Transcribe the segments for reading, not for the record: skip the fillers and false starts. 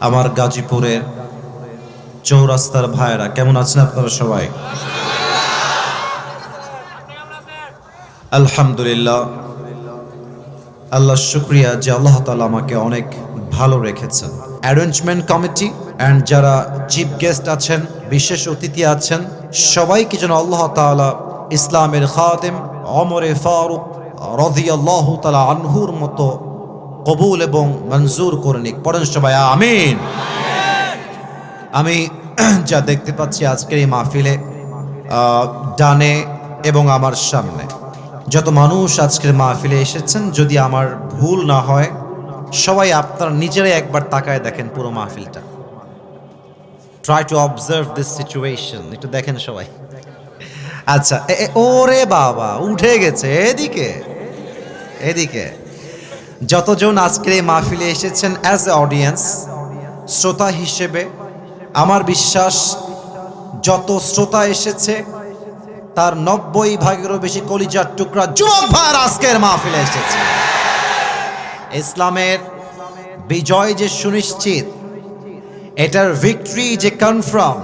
আমার গাজীপুরের চৌরাস্তার ভাইয়েরা কেমন আছেন আপনারা সবাই? আলহামদুলিল্লাহ, আল্লাহর শুকরিয়া যে আল্লাহ তাআলা আমাকে অনেক ভালো রেখেছেন। অ্যারেঞ্জমেন্ট কমিটি অ্যান্ড যারা চিফ গেস্ট আছেন, বিশেষ অতিথি আছেন, সবাইকে যেন আল্লাহ তাআলা ইসলামের খাদেম ওমরে ফারুক রাদিয়াল্লাহু তাআলা আনহুর মতো কবুল এবং মঞ্জুর করে নিক। পড়েন সবাই আমিন। আমি যা দেখতে পাচ্ছি আজকের এই মাহফিলে ডানে এবং আমার সামনে যত মানুষ আজকের মাহফিলে এসেছেন, যদি আমার ভুল না হয় সবাই আপনারা নিজেরাই একবার তাকায় দেখেন পুরো মাহফিলটা। Try to observe this situation, একটু দেখেন সবাই। আচ্ছা, ওরে বাবা উঠে গেছে এদিকে এদিকে। যতজন আজকের এই মাহফিলে এসেছেন অ্যাজ এ অডিয়েন্স, শ্রোতা হিসেবে আমার বিশ্বাস যত শ্রোতা এসেছে তার 90% বেশি কলিজার টুকরা যুবক ভাইয়ের আজকের মাহফিলে এসেছে। ইসলামের বিজয় যে সুনিশ্চিত, এটার ভিক্টরি যে কনফার্ম,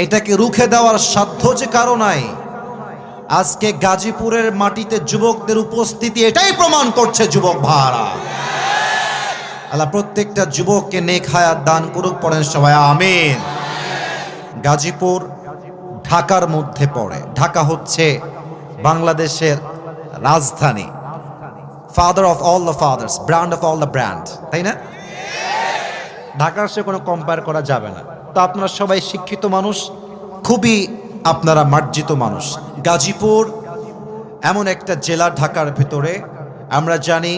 এটাকে রুখে দেওয়ার সাধ্য যে কারো নাই, আজকে গাজীপুরের মাটিতে যুবকদের উপস্থিতি এটাই প্রমাণ করছে। যুবক ভাইরা, আল্লাহ প্রত্যেকটা যুবককে নেক হায়াত দান করুক। পড়েন সবাই আমিন। গাজীপুর ঢাকার মধ্যে পড়ে। ঢাকা হচ্ছে বাংলাদেশের রাজধানী, father of all the father's, brand of all the brand, তাই না? ঢাকার সে কোনো কম্পেয়ার করা যাবে না। তো আপনারা সবাই শিক্ষিত মানুষ, খুবই আপনারা মার্জিত মানুষ। গাজীপুর এমন একটা জেলা ঢাকার ভেতরে, আমরা জানি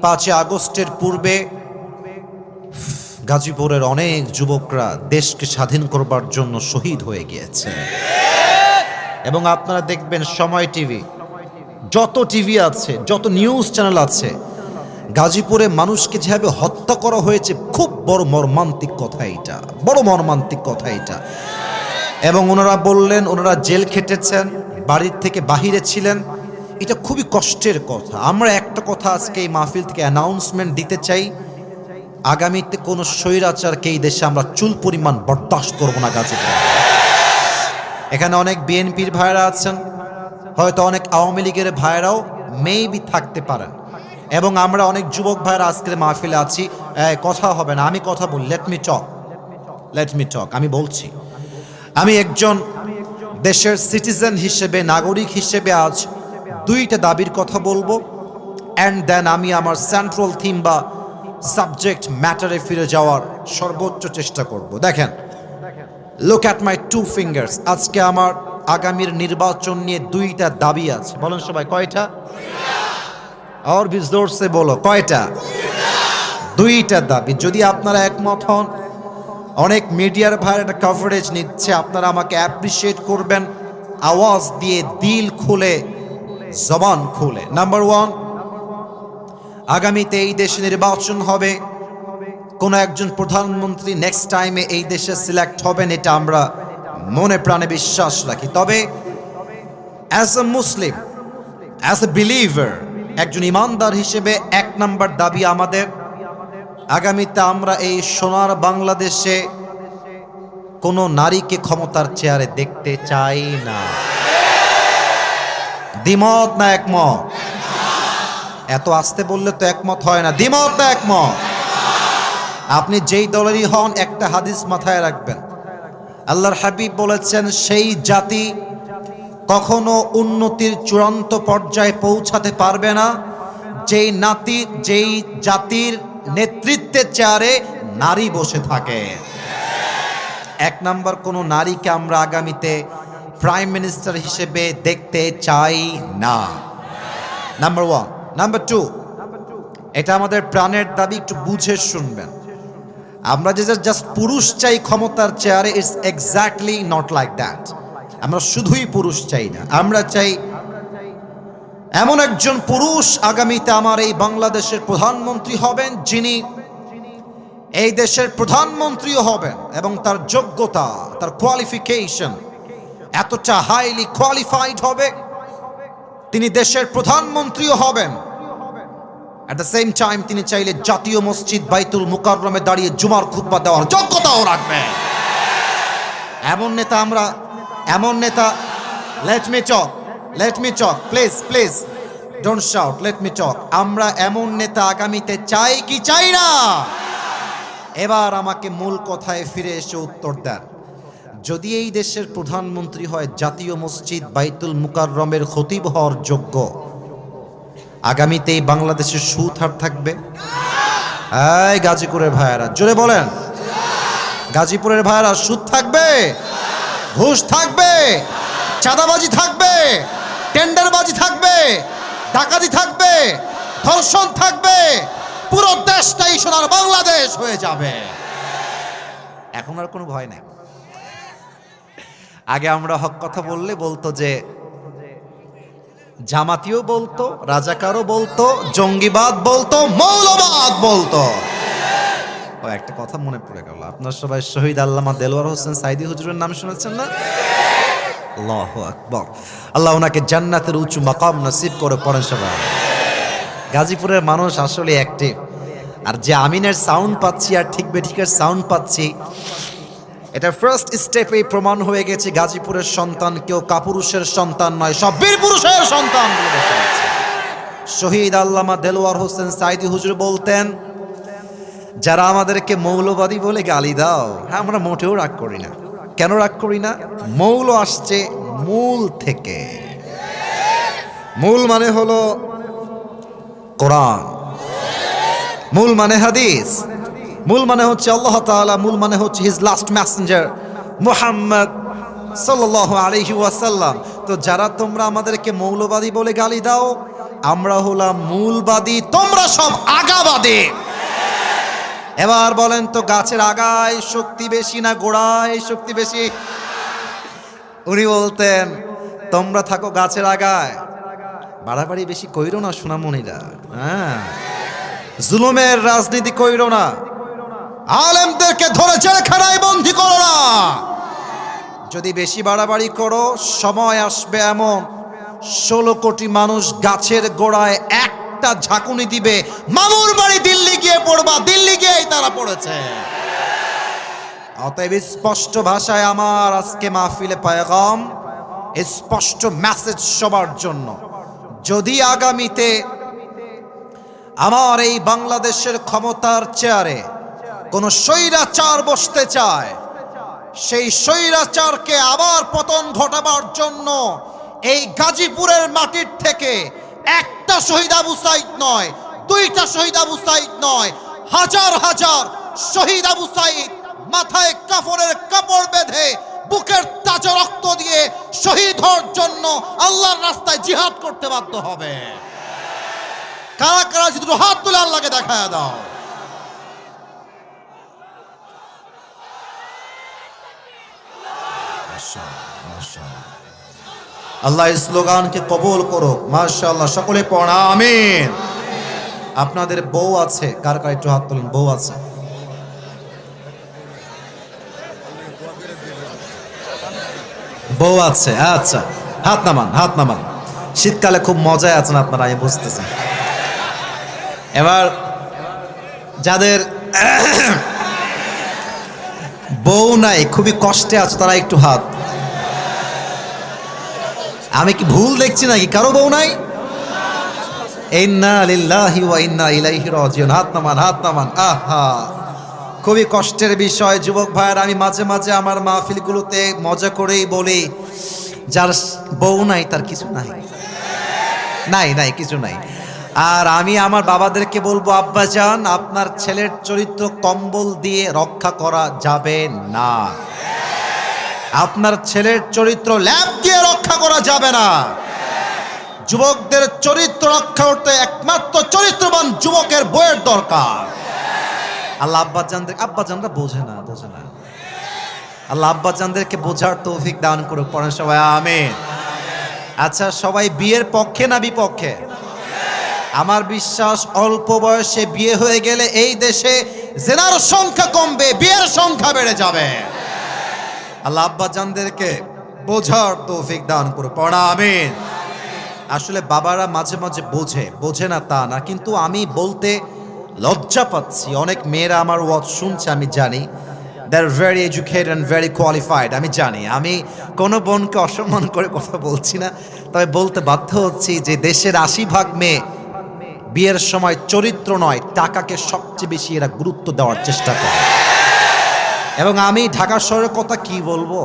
5 আগস্টের পূর্বে গাজীপুরের অনেক যুবকরা দেশকে স্বাধীন করবার জন্য শহীদ হয়ে গিয়েছে। এবং আপনারা দেখবেন সময় টিভি, যত টিভি আছে, যত নিউজ চ্যানেল আছে, গাজীপুরে মানুষকে যেভাবে হত্যা করা হয়েছে, খুব বড় মর্মান্তিক কথা এটা, বড় মর্মান্তিক কথা এটা। এবং ওনারা বললেন ওনারা জেল খেটেছেন, বাড়ির থেকে বাহিরে ছিলেন, এটা খুবই কষ্টের কথা। আমরা একটা কথা আজকে এই মাহফিল থেকে অ্যানাউন্সমেন্ট দিতে চাই, আগামীতে কোনো স্বৈরাচারকে এই দেশে আমরা চুল পরিমাণ বরদাস্ত করব না। গাজীপুর এখানে অনেক বিএনপির ভাইরা আছেন, হয়তো অনেক আওয়ামী লীগের ভাইরাও মেবি থাকতে পারেন, এবং আমরা অনেক যুবক ভাইরা আজকের মাহফিলে আছি। কথা হবে না, আমি কথা বলি। লেট মি টক। আমি বলছি, আমি একজন দেশের সিটিজেন হিসেবে, নাগরিক হিসেবে আজ 2টা দাবির কথা বলবো, অ্যান্ড দেন আমি আমার সেন্ট্রাল থিম বা সাবজেক্ট ম্যাটারে ফিরে যাওয়ার সর্বোচ্চ চেষ্টা করব। দেখেন, লুক অ্যাট মাই 2 ফিঙ্গার্স। আজকে আমার আগামীর নির্বাচন নিয়ে 2টা দাবি আছে। বলেন সবাই কয়টা? আর ভি জোর সে বলো কয়টা? 2টা দাবি। যদি আপনারা একমত হন, অনেক মিডিয়ার ভাইয়ের একটা কভারেজ নিচ্ছে, আপনারা আমাকে অ্যাপ্রিসিয়েট করবেন আওয়াজ দিয়ে, দিল খুলে, জবান খুলে। নাম্বার 1, আগামীতে এই দেশে নির্বাচন হবে, কোন একজন প্রধানমন্ত্রী নেক্সট টাইমে এই দেশে সিলেক্ট হবেন, এটা আমরা মনে প্রাণে বিশ্বাস রাখি। তবে as a Muslim, as a believer, একজন ইমানদার হিসেবে 1 নাম্বার দাবি আমাদের, আগামীতে আমরা এই সোনার বাংলাদেশে কোনো নারীকে ক্ষমতার চেয়ারে দেখতে চাই না। দ্বিমত না একমত? এত আস্তে বললে তো একমত হয় না। দ্বিমত না একমত? আপনি যেই দলেরই হন, একটা হাদিস মাথায় রাখবেন। আল্লাহর হাবিব বলেছেন, সেই জাতি কখনো উন্নতির চূড়ান্ত পর্যায়ে পৌঁছাতে পারবে না যেই জাতির নেতৃত্বের চেয়ারে নারী বসে থাকে। 1 নাম্বার, কোনো নারীকে আমরা আগামীতে প্রাইম মিনিস্টার হিসেবে দেখতে চাই না। নাম্বার 1। নাম্বার 2, এটা আমাদের প্রাণের দাবি, একটু বুঝে শুনবেন। আমরা যে জাস্ট পুরুষ চাই ক্ষমতার চেয়ারে, it's exactly not like that. আমরা শুধুই পুরুষ চাই না, আমরা চাই এমন একজন পুরুষ আগামীতে আমার এই বাংলাদেশের প্রধানমন্ত্রী হবেন, যিনি এই দেশের প্রধানমন্ত্রীও হবেন এবং তার যোগ্যতা, তার কোয়ালিফিকেশন এতটা হাইলি কোয়ালিফাইড হবে, তিনি দেশের প্রধানমন্ত্রীও হবেন, অ্যাট দ্য সেম টাইম তিনি চাইলে জাতীয় মসজিদ বাইতুল মুকাররমে দাঁড়িয়ে জুমার খুতবা দেওয়ার যোগ্যতাও রাখবেন। এমন নেতা let me talk please don't shout, let me talk. আমরা এমন নেতা আগামীতে চাই কি চাই না? এবার আমাকে মূল কথায় ফিরে এসে উত্তর দেন। যদি এই দেশের প্রধানমন্ত্রী হয় জাতীয় মসজিদ বাইতুল মুকাররমের খতিব হওয়ার যোগ্য, আগামীতে এই বাংলাদেশের সুদ হার থাকবে? এই গাজীপুরের ভাইয়েরা জোরে বলেন, গাজীপুরের ভাইয়েরা সুদ থাকবে? ঘুষ থাকবে? চাঁদাবাজি থাকবে? টেন্ডারবাজি থাকবে? ডাকাতি থাকবে? ধর্ষণ থাকবে? পুরো দেশটাই সোনার বাংলাদেশ হয়ে যাবে। এখন আর কোনো ভয় নেই। আগে আমরা হক কথা বললে বলতো যে জামাতিও বলতো, রাজাকারও বলতো, জঙ্গিবাদ বলতো, মৌলবাদ বলতো। ও একটা কথা মনে পড়ে গেল, আপনার সবাই শহীদ আল্লামা দেলোয়ার হোসেন সাইদি হুজুরের নাম শুনেছেন না? আল্লাহু আকবার। আল্লাহ ওনাকে জান্নাতের উঁচু মাকাম নসিব করে পড়েন সবাই। গাজীপুরের মানুষ আসলে অ্যাক্টিভ। আর যে আমিনের সাউন্ড পাচ্ছি আর ঠিক বেঠিকের সাউন্ড পাচ্ছি, এটা ফার্স্ট স্টেপেই প্রমাণ হয়ে গেছে গাজীপুরের সন্তান কেউ কাপুরুষের সন্তান নয়, সব বীর পুরুষের সন্তান। শহীদ আল্লামা দেলোয়ার হোসেন সাইদি হুজুর বলতেন, যারা আমাদেরকে মৌলবাদী বলে গালি দাও, হ্যাঁ আমরা মোটেও রাগ করি না। কেন রাগ করি না? মৌল আসছে মূল থেকে। মূল মানে হলো কোরআন, মূল মানে হাদিস, মূল মানে হচ্ছে আল্লাহ তাআলা, মূল মানে হচ্ছে হিজ লাস্ট মেসেঞ্জার মুহাম্মদ সাল্লাল্লাহু আলাইহি ওয়াসাল্লাম। তো যারা তোমরা আমাদেরকে মৌলবাদী বলে গালি দাও, আমরা হলাম মূলবাদী, তোমরা সব আগাবাদী। এবার বলেন তো, গাছের আগায় শক্তি বেশি না গোড়ায় শক্তি বেশি? উনি বলতেন তোমরা থাকো গাছের আগায়, বাড়াবাড়ি বেশি কইরো না সোনামণিরা, হ্যাঁ জুলুমের রাজনীতি কইরো না, আলেমদেরকে ধরে জেলখানায় বন্দী করো না। যদি বেশি বাড়াবাড়ি করো, সময় আসবে এমন 16 কোটি মানুষ গাছের গোড়ায় একটা ঝাঁকুনি দিবে, মামুর বাড়ি দিল্লি গিয়ে পড়বা, দিল্লি গিয়েই তারা পড়েছে। অতএব স্পষ্ট ভাষায় আমার আজকে মাহফিলে পায়গাম, স্পষ্ট মেসেজ সবার জন্য। যদি আগামীতে আমার এই বাংলাদেশের ক্ষমতার চেয়ারে কোন স্বৈরাচার বসতে চায়, সেই স্বৈরাচারকে আবার পতন ঘটাবার জন্য এই গাজীপুরের মাটির থেকে একটা শহীদ আবু সাইদ নয়, 2টা শহীদ আবু সাইদ নয়, হাজার হাজার শহীদ আবু সাইদ মাথায় কাফনের কাপড় বেঁধে বুকের তাজা রক্ত দিয়ে শহীদ হওয়ার জন্য আল্লাহর রাস্তায় জিহাদ করতে বাধ্য হবে। কারা কারা দুটো হাত তুলে আল্লাহকে দেখায় দাও। আল্লাহ এই স্লোগানকে কবুল করুক, মাশাআল্লাহ। সকলে পড়া আমিন। আপনাদের বউ আছে? কার কার একটু হাত তুলেন, বউ আছে? বউ আছে, আচ্ছা হাত নামান, হাত নামান। শীতকালে খুব মজায় আছেন আপনারা, আমি বুঝতেছি। এবার যাদের বউ নাই, খুবই কষ্টে আছে, তারা একটু হাত। আমি কি ভুল দেখছি নাকি? কারো বউ নাই? ইন্না লিল্লাহি ওয়া ইন্না ইলাইহি রাজিউন। হাত নামান, হাত নামান। আহা, খুবই কষ্টের বিষয় যুবক ভাইয়ের। আমি মাঝে মাঝে আমার মাহফিলগুলোতে মজা করেই বলি, যার বউ নাই তার কিছু নাই, নাই নাই কিছু নাই। আর আমি আমার বাবাদেরকে বলবো, আব্বা জান আপনার ছেলের চরিত্র কম্বল দিয়ে রক্ষা করা যাবে না, আপনার ছেলের চরিত্র ল্যাপ দিয়ে রক্ষা করা যাবে না। যুবকদের চরিত্র রক্ষা করতে একমাত্র চরিত্রবান যুবকের বইয়ের দরকার। আল্লাহ আব্বাজানরা বোঝে না, বোঝে না। আল্লাহ আব্বাজানদেরকে বোঝার তৌফিক দান করুক। পড়েন সবাই আমিন। আচ্ছা, সবাই বিয়ের পক্ষে না বিপক্ষে? আমার বিশ্বাস অল্প বয়সে বিয়ে হয়ে গেলে এই দেশে জেনার সংখ্যা কমবে, বিয়ের সংখ্যা বেড়ে যাবে। আল্লাহ আব্বাজানদেরকে বোঝার তৌফিক দান করুক। পড়া আমিন। আসলে বাবারা মাঝে মাঝে বোঝে না তা না, কিন্তু আমি বলতে লজ্জা পাচ্ছি। অনেক মেয়েরা আমার ওয়াজ শুনছে, আমি জানি they are very educated and very qualified, আমি জানি। আমি কোনো বোনকে অসম্মান করে কথা বলছি না, তবে বলতে বাধ্য হচ্ছি যে দেশের 80% মেয়ে বিয়ের সময় চরিত্র নয়, টাকাকে সবচেয়ে বেশি এরা গুরুত্ব দেওয়ার চেষ্টা করে। এবং আমি ঢাকা শহরের কথা কি বলবো,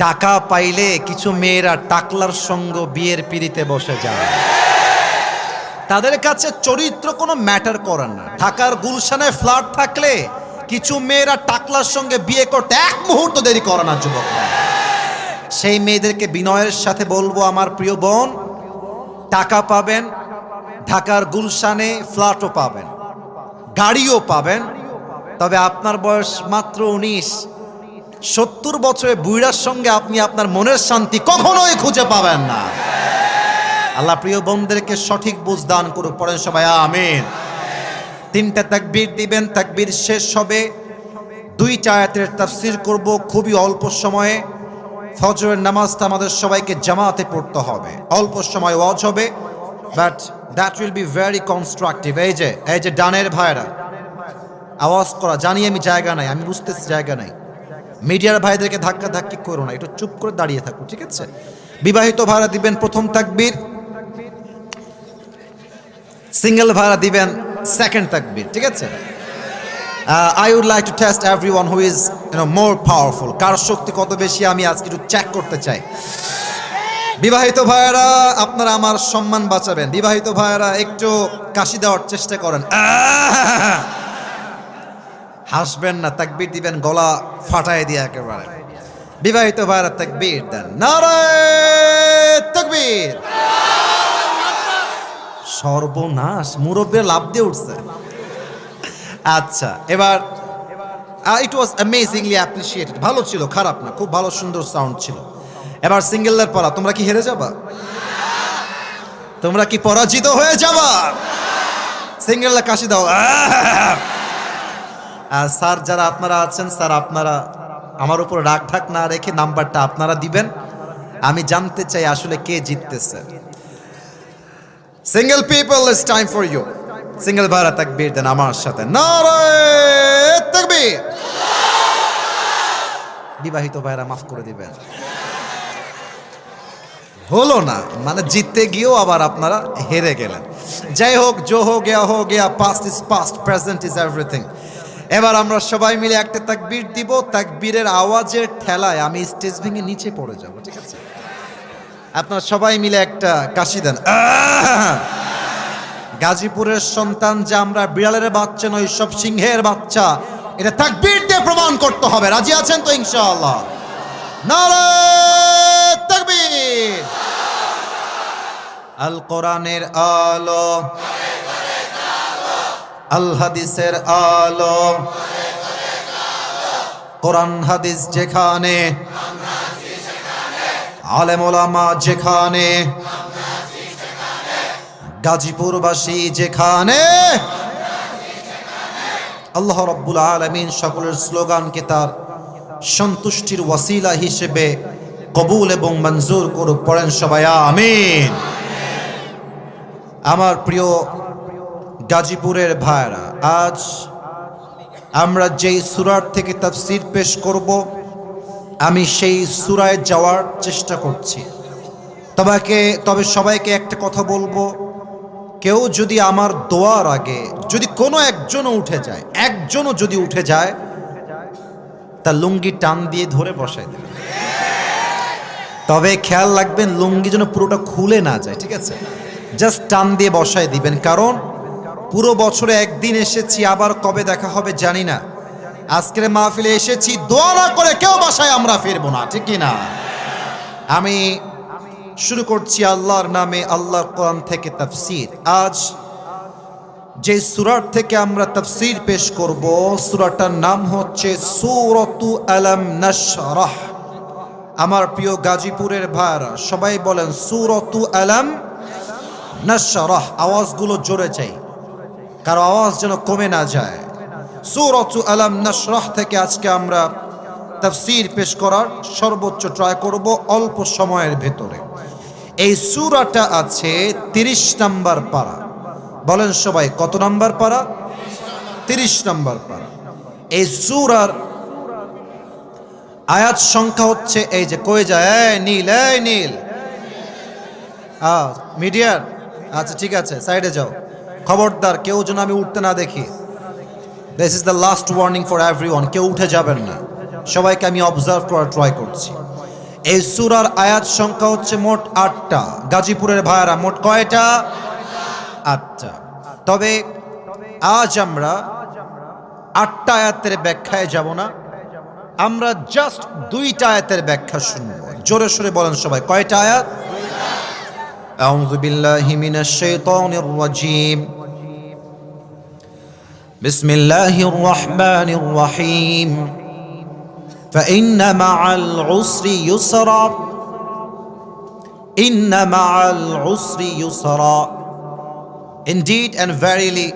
টাকা পাইলে কিছু মেয়েরা টাকলার সঙ্গ বিয়ের পিড়িতে বসে যায়। তাদের কাছে চরিত্র কোনো ম্যাটার করে না। ঢাকার গুলশানে ফ্ল্যাট থাকলে কিছু মেয়েরা টাকলার সঙ্গে বিয়ে করতে এক মুহূর্ত দেরি করে না যুবকরা। সেই মেয়েদেরকে বিনয়ের সাথে বলবো, আমার প্রিয় বোন, টাকা পাবেন, ঢাকার গুলশানে ফ্ল্যাটও পাবেন, গাড়িও পাবেন, তবে আপনার বয়স মাত্র 19। 70 বছরের বুইড়ার সঙ্গে আপনি আপনার মনের শান্তি কখনোই খুঁজে পাবেন না। আল্লাহ প্রিয় বোনদেরকে সঠিক বুঝ দান করুক। পড়েন সবাই আমিন। 3টা তাকবীর দিবেন, তাকবীর শেষ হবে। 2টা আয়াতের তাফসীর করব খুবই অল্প সময়ে। ফজরের নামাজটা আমাদের সবাইকে জামাতে পড়তে হবে, অল্প সময় ওয়াজ হবে, but that will be very constructive. এই যে ডানের ভাইরা আওয়াজ করা, জানি আমি জায়গা নাই, আমি বুঝতেছি জায়গা নাই। মিডিয়ার ভাইদেরকে ধাক্কা ধাক্কি করো না, একটু চুপ করে দাঁড়িয়ে থাকো, ঠিক আছে? বিবাহিত ভাইরা দিবেন প্রথম তাকবীর, সিঙ্গেল ভাইরা দিবেন সেকেন্ড তাকবীর, ঠিক আছে? I would like to test everyone who is more powerful. কার শক্তি কত বেশি আমি আজকে একটু চেক করতে চাই। বিবাহিত ভাইরা আপনারা আমার সম্মান বাঁচাবেন। বিবাহিত ভাইরা একটু কাশি দেওয়ার চেষ্টা করেন, হাসবেন না, তাকবীর দিবেন গলা ফাটায় দিয়ে একেবারে। বিবাহিত ভাইরা তাকবীর দেন, নারায়ে তাকবীর। সর্বনাশ, মুরব্বী লাভ দিয়ে উঠছে। আচ্ছা, এবার ইট ওয়াজ অ্যামেজিংলি অ্যাপ্রিশিয়েটেড, ভালো ছিল, খারাপ না, খুব ভালো সুন্দর সাউন্ড ছিল। এবার সিঙ্গেলদের পালা। তোমরা কি হেরে যাবা? তোমরা কি পরাজিত হয়ে যাবা? সিঙ্গেলরা কাশি দাও। স্যার যারা আপনারা আছেন, স্যার আপনারা আমার উপর রাগ ঢাক না রেখে নাম্বারটা আপনারা দিবেন। আমি জানতে চাই আসলে কে জিততেছে। Single people, it's time for you. Single ভাইরা তাকবীর দেন আমার সাথে, নারায়ে তাকবীর। বিবাহিত ভাইরা মাফ করে দিবেন। হলো না, মানে জিততে গিয়েও আবার আপনারা হেরে গেলেন। যাই হোক, জো হো গেয়া, past is past, present is everything. এবার আমরা সবাই মিলে একটা তাকবীর দিব। তাকবীরের আওয়াজের ঠেলায় আমি স্টেজ ভেঙে নিচে পড়ে যাব, ঠিক আছে? আপনারা সবাই মিলে একটা কাশি দেন। গাজীপুরের সন্তান যে আমরা, বিড়ালের বাচ্চা নয়, সব সিংহের বাচ্চা, এটা তাকবীর দিয়ে প্রমাণ করতে হবে। রাজি আছেন তো ইনশাআল্লাহ? নারায়ে তাকবীর। আল কোরআনের আলো, আল হাদিসের আলো, কোরআন হাদিস যেখানে, আলেম ওলামা যেখানে, গাজীপুরবাসী যেখানে, আল্লাহ রাব্বুল আলামিন সকলের স্লোগানকে তার সন্তুষ্টির ওয়াসিলা হিসেবে কবুল এবং মঞ্জুর করুক। পড়েন সবাই আমিন। আমার প্রিয় গাজীপুরের ভাইরা, আজ আমরা যেই সূরার থেকে তাফসীর পেশ করব, আমি সেই সূরায় যাওয়ার চেষ্টা করছি। তবে সবাইকে একটা কথা বলবো, কেউ যদি আমার দোয়ার আগে যদি কোনো একজনও উঠে যায়, তার লুঙ্গি টান দিয়ে ধরে বসাই দেবে। তবে খেয়াল রাখবেন লুঙ্গি যেন পুরোটা খুলে না যায়, ঠিক আছে? জাস্ট টান দিয়ে বসায় দিবেন, কারণ পুরো বছরে একদিন এসেছি, আবার কবে দেখা হবে জানি না। আজকের মাহফিলে এসেছি, দোয়া না করে কেউ বাসায় আমরা ফিরবো না, ঠিক কি না? আমি শুরু করছি আল্লাহর নামে, আল্লাহর কোরআন থেকে তাফসীর। আজ যে সূরার থেকে আমরা তাফসীর পেশ করব, সূরাটার নাম হচ্ছে সূরাতু আলাম নাশরাহ। আমার প্রিয় গাজীপুরের ভাইরা সবাই বলেন সূরাতু আলাম নাশরাহ। আওয়াজগুলো জোরে চাই, কারো আওয়াজ যেন কমে না যায়। সূরাতু আলাম নাশরাহ থেকে আজকে আমরা তাফসীর পেশ করার সর্বোচ্চ ট্রাই করব অল্প সময়ের ভেতরে। এই সূরাটা আছে 30 নম্বর পারা। বলেন সবাই, কত নম্বর পারা? 30 নম্বর পারা। এই সূরার আয়াত সংখ্যা হচ্ছে, এই যে কয়ে যায়, এই নীল মিডিয়ার, আচ্ছা ঠিক আছে, সাইডে যাও, খবরদার কেউ যেন আমি উঠতে না দেখি। This is the last warning for everyone, কেউ উঠে যাবেন না, সবাইকে আমি অবজার্ভ করার ট্রাই করছি। এই সূরার আয়াত সংখ্যা হচ্ছে মোট 8টা। গাজীপুরের ভাইয়ারা মোট কয়টা? 8টা। তবে আজ আমরা 8টা আয়াতের ব্যাখ্যায় যাব না, আমরা জাস্ট 2টা আয়াতের ব্যাখ্যা শুনব। জোরে সোরে বলেন সবাই, কয়টা আয়াত? আউযু বিল্লাহি মিনাশ শাইতানির রাজীম। বিসমিল্লাহির রহমানির রহিম। ফাইন্না মা'আল উসরি ইউসরা, ইন্না মা'আল উসরি ইউসরা। Indeed and verily,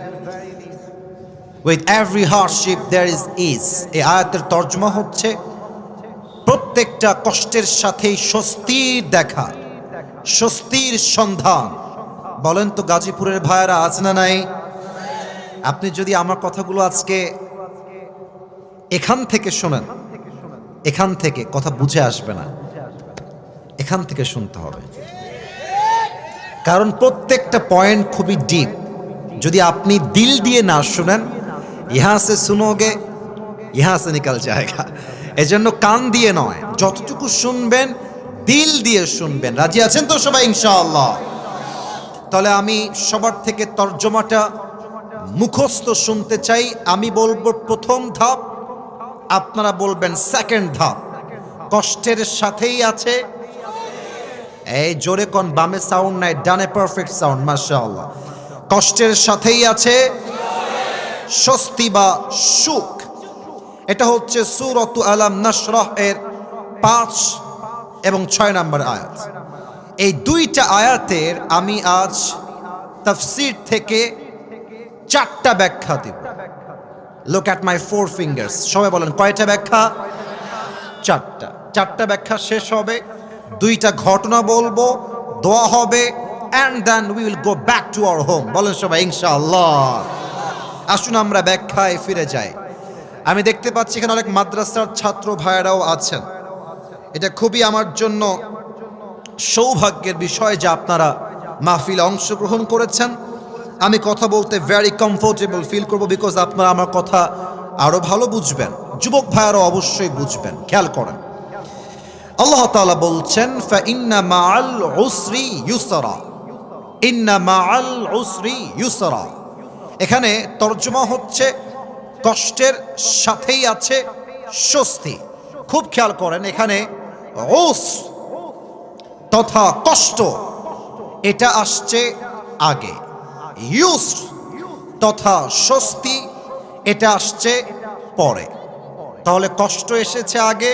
with every hardship there is ease. এই আয়াতের তর্জমা হচ্ছে, প্রত্যেকটা কষ্টের সাথেই স্বস্তির দেখা, স্বস্তির সন্ধান। বলেন তো গাজীপুরের ভাইয়েরা আছে না নাই? আপনি যদি আমার কথাগুলো আজকে এখান থেকে শোনেন, এখান থেকে কথা বুঝে আসবে না, এখান থেকে শুনতে হবে, কারণ প্রত্যেকটা পয়েন্ট খুবই ডিপ। যদি আপনি দিল দিয়ে না শুনেন, ইহা সে শুনোগে ইহা সে নিকাল জায়গা। এজন্য কান দিয়ে নয়, যতটুকু শুনবেন দিল দিয়ে শুনবেন। রাজি আছেন তো সবাই ইনশাআল্লাহ? তাহলে আমি সবার থেকে তর্জমাটা মুখস্থ শুনতে চাই। আমি বলবো প্রথম ধাপ, আপনারা বলবেন সেকেন্ড ধাপ। কষ্টের সাথেই আছে, এই জোরে কোন, বামে সাউন্ড নাই, ডানে পারফেক্ট সাউন্ড, মাশাআল্লাহ। কষ্টের সাথেই আছে স্বস্তি বা সুখ। এটা হচ্ছে সূরাতু আলাম নাশরাহ এর 5 এবং 6 নম্বর আয়াত। এই 2টা আয়াতের আমি আজ তাফসীর থেকে 4টা ব্যাখ্যা দেব। Look at my 4 fingers. সবাই বলেন কয়টা ব্যাখ্যা? 4টা। 4টা ব্যাখ্যা শেষ হবে, 2টা ঘটনা বলবো, দোয়া হবে, and then we will go back to our home. বলেন সবাই ইনশাআল্লাহ। আসুন আমরা ব্যাখ্যায় ফিরে যাই। আমি দেখতে পাচ্ছি এখানে অনেক মাদ্রাসার ছাত্র ভাইয়েরাও আছেন। এটা খুবই আমার জন্য সৌভাগ্যের বিষয় যে আপনারা মাহফিলে অংশগ্রহণ করেছেন। আমি কথা বলতে ভেরি কমফোর্টেবল ফিল করব, বিকজ আপনারা আমার কথা আরো ভালো বুঝবেন। যুবক ভাইয়েরাও অবশ্যই বুঝবেন। খেয়াল করেন, আল্লাহ তাআলা বলছেন, ফাইন্না মা'আল উসরি ইউসরা, ইন্না মা'আল উসরি ইউসরা। এখানে তর্জমা হচ্ছে কষ্টের সাথেই আছে স্বস্তি। খুব খেয়াল করেন, এখানে উসর তথা কষ্ট এটা আসছে আগে, ইউসর তথা স্বস্তি এটা আসছে পরে। তাহলে কষ্ট এসেছে আগে,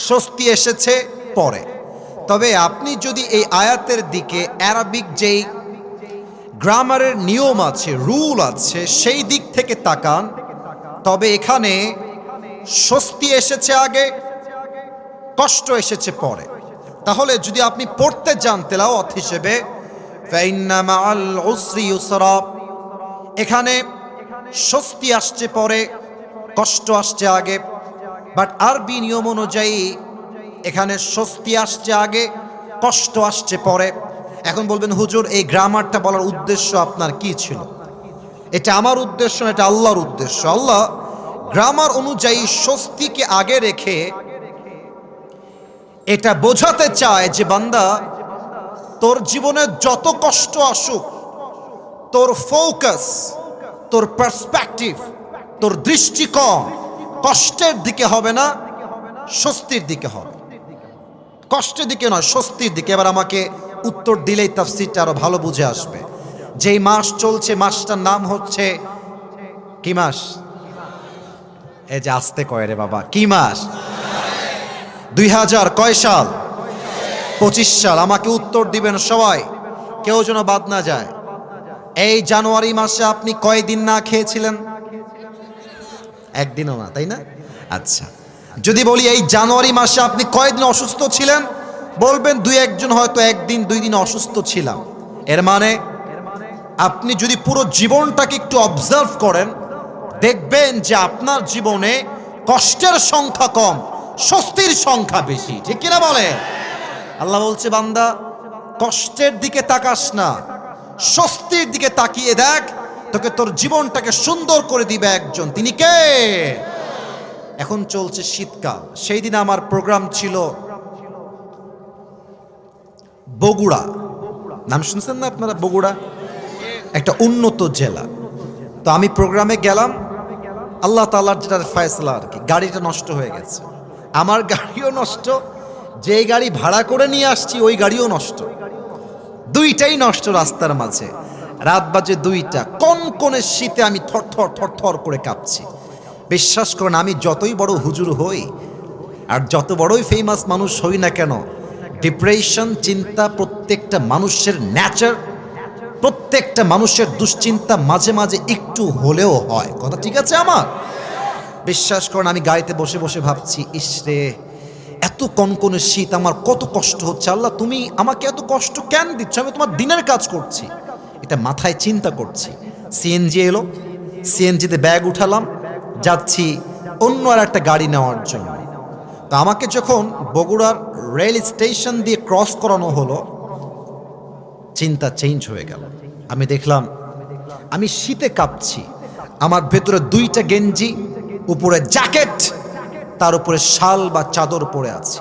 স্বস্তি এসেছে পরে। তবে আপনি যদি এই আয়াতের দিকে আরবিক যেই গ্রামারের নিয়ম আছে, রুল আছে, সেই দিক থেকে তাকান, তবে এখানে স্বস্তি এসেছে আগে, কষ্ট এসেছে পরে। তাহলে যদি আপনি পড়তে যান তেলাওয়াত হিসেবে, ফাইন্না মা'আল উসরি ইউসরা, এখানে স্বস্তি আসছে পরে, কষ্ট আসছে আগে। বাট আরবি নিয়ম অনুযায়ী এখানে স্বস্তি আসছে আগে, কষ্ট আসছে পরে। এখন বলবেন হুজুর, এই গ্রামারটা বলার উদ্দেশ্য আপনার কি ছিল? এটা আমার উদ্দেশ্য না, এটা আল্লাহর উদ্দেশ্য। আল্লাহ গ্রামার অনুযায়ী স্বস্তিকে আগে রেখে এটা বোঝাতে চায় যে বান্দা, তোর জীবনে যত কষ্ট আসুক, তোর ফোকাস, তোর পার্সপেক্টিভ, তোর দৃষ্টিকোণ কষ্টের দিকে হবে না, স্বস্তির দিকে হবে। কষ্টের দিকে নয়, স্বস্তির দিকে। এবার আমাকে উত্তর দিলেই তাফসীরটা আরো ভালো বুঝে আসবে। যেই মাস চলছে, মাসটার নাম হচ্ছে কি মাস? এই যে আস্তে কয় রে বাবা, কি মাস? 2000 কয় সাল? 25 সাল। আমাকে উত্তর দিবেন সবাই, কেউ যেন বাদ না যায়। এই জানুয়ারি মাসে আপনি কয়দিন না খেয়েছিলেন? একদিনও না, তাই না? আচ্ছা, যদি বলি এই জানুয়ারি মাসে আপনি কয়দিন অসুস্থ ছিলেন? বলবেন দুই একজন হয়তো একদিন দুই দিন অসুস্থ ছিলাম, এর মানে আপনি যদি পুরো জীবনটাকে একটু অবজার্ভ করেন, দেখবেন যে আপনার জীবনে কষ্টের সংখ্যা কম, স্বস্তির সংখ্যা বেশি। ঠিক কিনা বলে? আল্লাহ বলছে, বান্দা কষ্টের দিকে তাকাস না, স্বস্তির দিকে তাকিয়ে দেখ, তোকে তোর জীবনটাকে সুন্দর করে দিবে একজন। তিনি কে? এখন চলছে শীতকাল। সেই দিন আমার প্রোগ্রাম ছিল বগুড়া। নাম শুনছেন না আপনারা? বগুড়া একটা উন্নত জেলা। তো আমি প্রোগ্রামে গেলাম, আল্লাহ তাআলার যেটা ফয়সালা আর কি, গাড়িটা নষ্ট হয়ে গেছে। আমার গাড়িও নষ্ট, যে গাড়ি ভাড়া করে নিয়ে আসছি ওই গাড়িও নষ্ট, দুইটাই নষ্ট রাস্তার মাঝে। রাত বাজে 2টা, কনকনে শীতে আমি থরথর থরথর করে কাঁপছি। বিশ্বাস করেন, আমি যতই বড় হুজুর হই আর যত বড়ই ফেমাস মানুষ হই না কেন, ডিপ্রেশন, চিন্তা প্রত্যেকটা মানুষের নেচার, প্রত্যেকটা মানুষের দুশ্চিন্তা মাঝে মাঝে একটু হলেও হয়। কথা ঠিক আছে আমার? বিশ্বাস করেন, আমি গাড়িতে বসে বসে ভাবছি, ইসরে এত কনকনে শীত, আমার কত কষ্ট হচ্ছে। আল্লাহ, তুমি আমাকে এত কষ্ট কেন দিচ্ছ? আমি তোমার দিনের কাজ করছি, এটা মাথায় চিন্তা করছি। সিএনজি এলো, সিএনজিতে ব্যাগ উঠালাম, যাচ্ছি অন্য আর একটা গাড়ি নেওয়ার জন্য। তো আমাকে যখন বগুড়ার রেল স্টেশন দিয়ে ক্রস করানো হলো, চিন্তা চেঞ্জ হয়ে গেল। আমি দেখলাম আমি শীতে কাঁপছি, আমার ভেতরে 2টা গেঞ্জি, উপরে জ্যাকেট, তার উপরে শাল বা চাদর পরে আছি।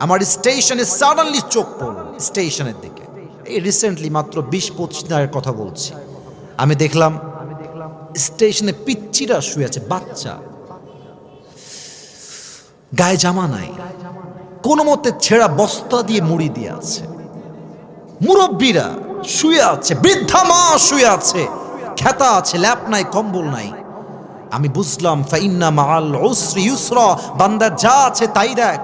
আমার স্টেশনে সাডেনলি চোখ পড়ল স্টেশনের দিকে। এই রিসেন্টলি মাত্র 20-25 দিনের কথা বলছি। আমি দেখলাম স্টেশনে পিচ্চিরা শুয়ে আছে, বাচ্চা, গায়ে জামা নাই, কোনো মতে ছেঁড়া বস্তা দিয়ে মুড়ি দিয়ে আছে। মুরব্বীরা শুয়ে আছে, বৃদ্ধা মা শুয়ে আছে, খেতা আছে, ল্যাপ নাই, কম্বল নাই। আমি বুঝলাম, ফাইন্না মাআল উসরি ইউসরা, বান্দা যা আছে তাই দেখ,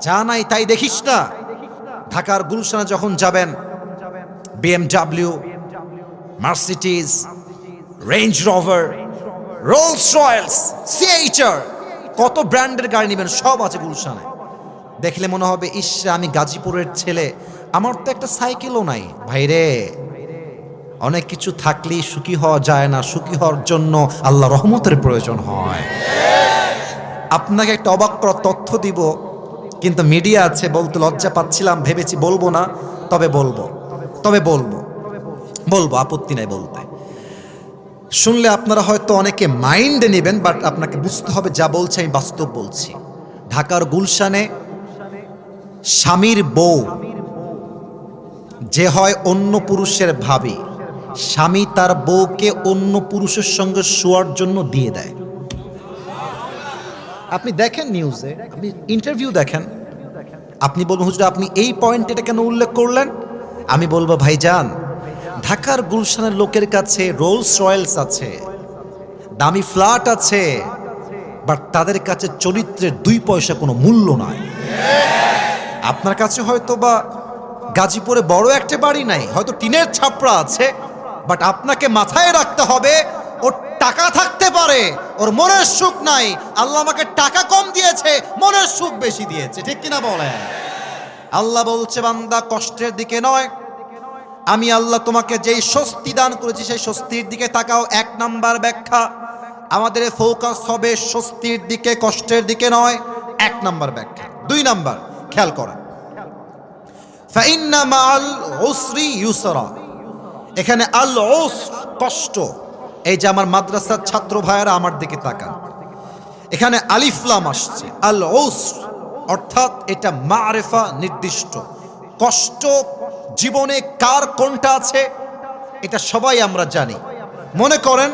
যা নাই তাই দেখিস না। ঢাকার গুলশানে যখন যাবেন, BMW, Mercedes, range rover, Rolle's Royals, C-HR, কত ব্র্যান্ডের গাড়ি নেবেন, সব আছে গুলশানে। দেখলে মনে হবে, ইস, আমি গাজীপুরের ছেলে, আমার তো একটা সাইকেলও নাই। ভাইরে, অনেক কিছু থাকলেই সুখী হওয়া যায় না, সুখী হওয়ার জন্য আল্লাহ রহমতের প্রয়োজন হয়। আপনাকে একটা অবাক করা তথ্য দিব, কিন্তু মিডিয়া আছে, বলতে লজ্জা পাচ্ছিলাম, ভেবেছি বলবো না, তবে বলবো, আপত্তি নাই বলতে। শুনলে আপনারা হয়তো অনেকে মাইন্ডে নেবেন, বাট আপনাকে বুঝতে হবে যা বলছে আমি বাস্তব বলছি। ঢাকার গুলশানে স্বামীর বউ যে হয় অন্য পুরুষের ভাবি, স্বামী তার বউকে অন্য পুরুষের সঙ্গে শোয়ার জন্য দিয়ে দেয়। আপনি দেখেন নিউজে, আপনি ইন্টারভিউ দেখেন, আপনি বলবেন, হুজুর আপনি এই পয়েন্টটা কেন উল্লেখ করলেন? আমি বলবো, ভাইজান, ঢাকার গুলশানের লোকের কাছে রোলস রয়েলস আছে, দামি ফ্ল্যাট আছে, বাট তাদের কাছে চরিত্রের 2 পয়সা কোনো মূল্য নাই। আপনার কাছে হয়তো বা গাজীপুরে বড় একটা বাড়ি নাই, হয়তো টিনের ছাপড়া আছে, বাট আপনাকে মাথায় রাখতে হবে, ওর টাকা থাকতে পারে, ওর মনের সুখ নাই। আল্লাহ আমাকে টাকা কম দিয়েছে, মনের সুখ বেশি দিয়েছে। ঠিক কিনা বলেন? আল্লাহ বলছে, বান্দা কষ্টের দিকে নয়, আমি আল্লাহ তোমাকে যেই স্বস্তি দান করেছি সেই স্বস্তির দিকে তাকাও। 1 নাম্বার ব্যাখ্যা, আমাদের ফোকাস হবে স্বস্তির দিকে, কষ্টের দিকে নয়। 1 নাম্বার ব্যাখ্যা। 2 নাম্বার, খেয়াল করেন, ফাইন্না মাআল উসরি ইউসরা, এখানে আল উসর কষ্ট। এই যে আমার মাদ্রাসার ছাত্র ভাইয়েরা আমার দিকে তাকান, এখানে আলিফ লাম আসছে, আল উসর অর্থাৎ এটা মারিফা, নির্দিষ্ট। কষ্ট জীবনে কার কোনটা আছে এটা সবাই আমরা জানি। মনে করেন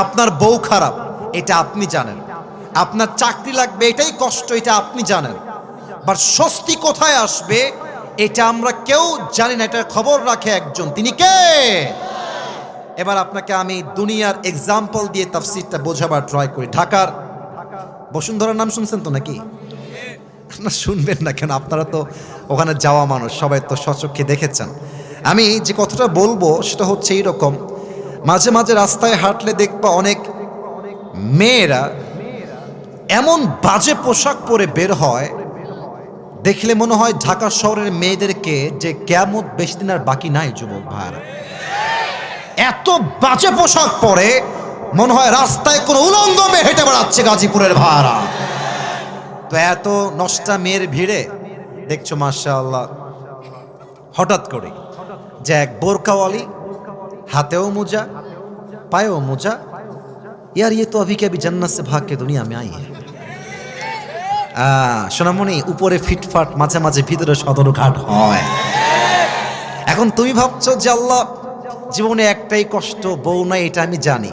আপনার বউ খারাপ, এটা আপনি জানেন, আপনার চাকরি লাগবে, এটাই কষ্ট, এটা আপনি জানেন। বাট স্বস্তি কোথায় আসবে এটা আমরা কেউ জানি না, এটার খবর রাখে একজন, তিনি কে? এবার আপনাকে আমি দুনিয়ার এক্সাম্পল দিয়ে তাফসীরটা বোঝাবার ট্রাই করি। ঢাকার বসুন্ধরার নাম শুনছেন তো নাকি? আপনারা শুনবেন না কেন? আপনারা তো ওখানে যাওয়া মানুষ, সবাই তো স্বচক্ষে দেখেছেন। আমি যে কথাটা বলবো সেটা হচ্ছে এইরকম, মাঝে মাঝে রাস্তায় হাঁটলে দেখবা অনেক মেয়েরা এমন বাজে পোশাক পরে বের হয়, দেখলে মনে হয় ঢাকা শহরের মেয়েদেরকে যে কিয়ামত বেশি দিন আর বাকি নাই যুবক ভাইরা। এত বাজে পোশাক পরে মনে হয় রাস্তায় কোনো উলঙ্গ মেয়ে হেঁটে বেড়াচ্ছে গাজীপুরের ভাড়া। তো এত নষ্টা মেয়ের ভিড়ে দেখছো মাশাআল্লাহ হঠাৎ করে যে এক বোরকাওয়ালি, হাতেও মোজা পায়েও মোজা, यार ये तो अभी के अभी जन्नत से भाग के दुनिया में आई है। সোনামণি উপরে ফিটফাট, মাঝে মাঝে ভিতরে সদরঘাট হয়। এখন তুমি ভাবছো যে আল্লাহ জীবনে একটাই কষ্ট, বউ নাই, এটা আমি জানি,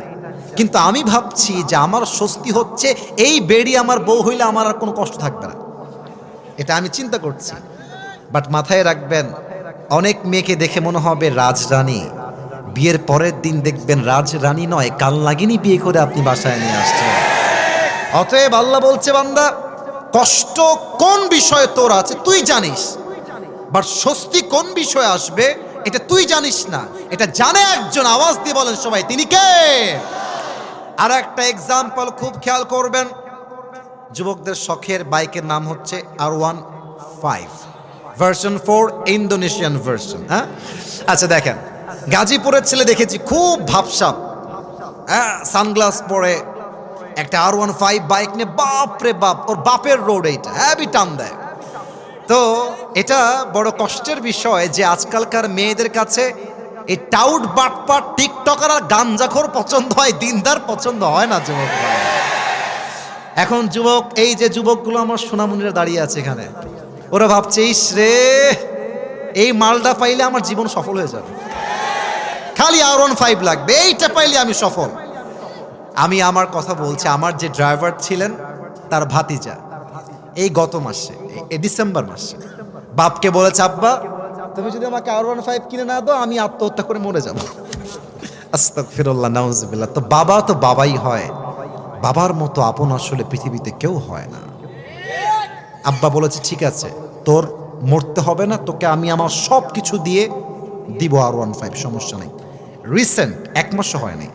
কিন্তু আমি ভাবছি যে আমার স্বস্তি হচ্ছে এই বেড়ি আমার বউ হইলে আমার আর কোনো কষ্ট থাকবে না, এটা আমি চিন্তা করছি। বাট মাথায় রাখবেন, অনেক মেয়েকে দেখে মনে হবে রাজরানী, বিয়ের পরের দিন দেখবেন রাজরানী নয় কাল লাগিনি বিয়ে করে আপনি বাসায় নিয়ে আসছেন। অতএব আল্লাহ বলছে বান্দা, কষ্ট কোন বিষয়ে তোর আছে তুই জানিস, বাট স্বস্তি কোন বিষয়ে আসবে এটা তুই জানিস না, এটা জানে একজন। আওয়াজ দিয়ে বলেন সবাই, তিনি কে? আর একটা এক্সাম্পল খুব খেয়াল করবেন, যুবকদের শখের বাইকের নাম হচ্ছে R15 ভার্সন 4 ইন্দোনেশিয়ান ভার্সন। হ্যাঁ, আচ্ছা দেখেন, গাজীপুরের ছেলে দেখেছি খুব ভাবসাব, সানগ্লাস পরে একটা R15 বাইক নিয়ে, বাপ রে বাপ, ওর বাপের রোড এইটা হ্যাভি টান দেয়। তো এটা বড় কষ্টের বিষয় যে আজকালকার মেয়েদের কাছে এই টাউট বাটপাট টিকটকার আর গাঞ্জাখোর পছন্দ হয়, দিনদার পছন্দ হয় না যুবক। এখন যুবক, এই যে যুবকগুলো আমার সোনামণিরা দাঁড়িয়ে আছে এখানে, ওরা ভাবছে ইস রে, এই মালটা পাইলে আমার জীবন সফল হয়ে যাবে, খালি R15 লাগবে, এইটা পাইলে আমি সফল। আমি আমার কথা বলছি, আমার যে ড্রাইভার ছিলেন তার ভাতিজা এই গত মাসে, এই ডিসেম্বর মাসে বাপকে বলেছে, আব্বা তুমি যদি আমাকে R15 কিনে না দাও আমি আত্মহত্যা করে মরে যাব। আস্তাগফিরুল্লাহ, নাউজুবিল্লাহ। তো বাবা তো বাবাই হয়, বাবার মতো আপন আসলে পৃথিবীতে কেউ হয় না। আব্বা বলেছে ঠিক আছে, তোর মরতে হবে না, তোকে আমি আমার সব কিছু দিয়ে দিব R15, সমস্যা নেই। রিসেন্ট 1 মাসও হয়নি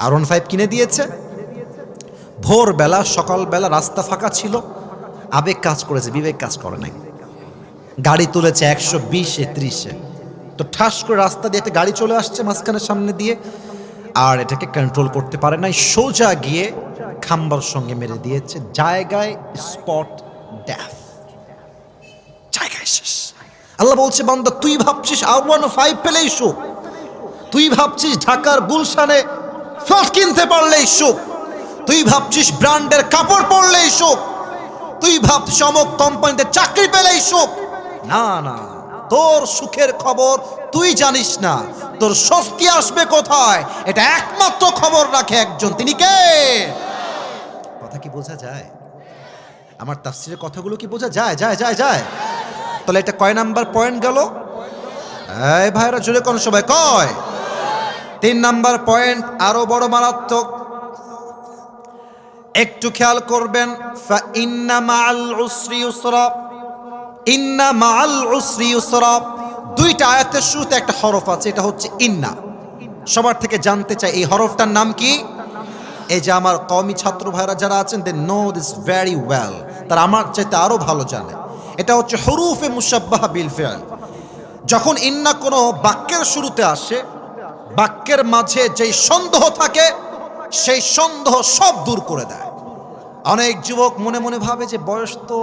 R15 কিনে দিয়েছে। ভোরবেলা সকালবেলা রাস্তা ফাঁকা ছিল, আবেগ কাজ করেছে, বিবেক কাজ করে নাই। গাড়ি তুলেছে 120-এ 30-এ, তো ঠাস করে রাস্তা দিয়ে একটা গাড়ি চলে আসছে মাঝখানের সামনে দিয়ে, আর এটাকে কন্ট্রোল করতে পারে নাই, সোজা গিয়ে খাম্বার সঙ্গে মেরে দিয়েছে, জায়গায় স্পট ডেথ, জায়গায় শেষ। আল্লাহ বলছে বান্দা, তুই ভাবছিস R15 পেলেই সুখ, তুই ভাবছিস ঢাকার গুলশানে ফ্ল্যাট কিনতে পারলেই সুখ, তুই ভাবছিস ব্র্যান্ডের কাপড় পরলেই সুখ, তুই ভাবছিস অমুক কোম্পানিতে চাকরি পেলেই সুখ। না না, তোর সুখের খবর তুই জানিস না, তোর স্বস্তি আসবে কোথায় এটা একমাত্র খবর রাখে একজন, তিনি কে? কথা কি বোঝা যায়? আমার তাফসীরের কথাগুলো কি বোঝা যায়? যায় যায় যায়। তাহলে এটা কয় নাম্বার পয়েন্ট গেল? এই ভাইরা জোরে কোন সবাই কয়? 3 নাম্বার পয়েন্ট আরো বড় মারাত্মক, একটু খেয়াল করবেন। ফা ইন্না মাআল উসরি ইউসরা, ইন্না মাআল উসরি ইউসরা, দুইটা আয়াতের শুরুতে একটা হরফ আছে, এটা হচ্ছে ইন্না। সবার থেকে জানতে চাই এই হরফটার নাম কি? এই যে আমার কওমি ছাত্র ভাইরা যারা আছেন, they know this very well, তারা আমার চাইতে আরো ভালো জানে। এটা হচ্ছে হুরুফে মুশাব্বাহা বিল ফিআল। যখন ইন্না কোনো বাক্যের শুরুতে আসে, বাক্যের মাঝে যেই সন্দেহ থাকে সেই সন্দেহ সব দূর করে দেয়। অনেক যুবক মনে মনে ভাবে যে বয়স তো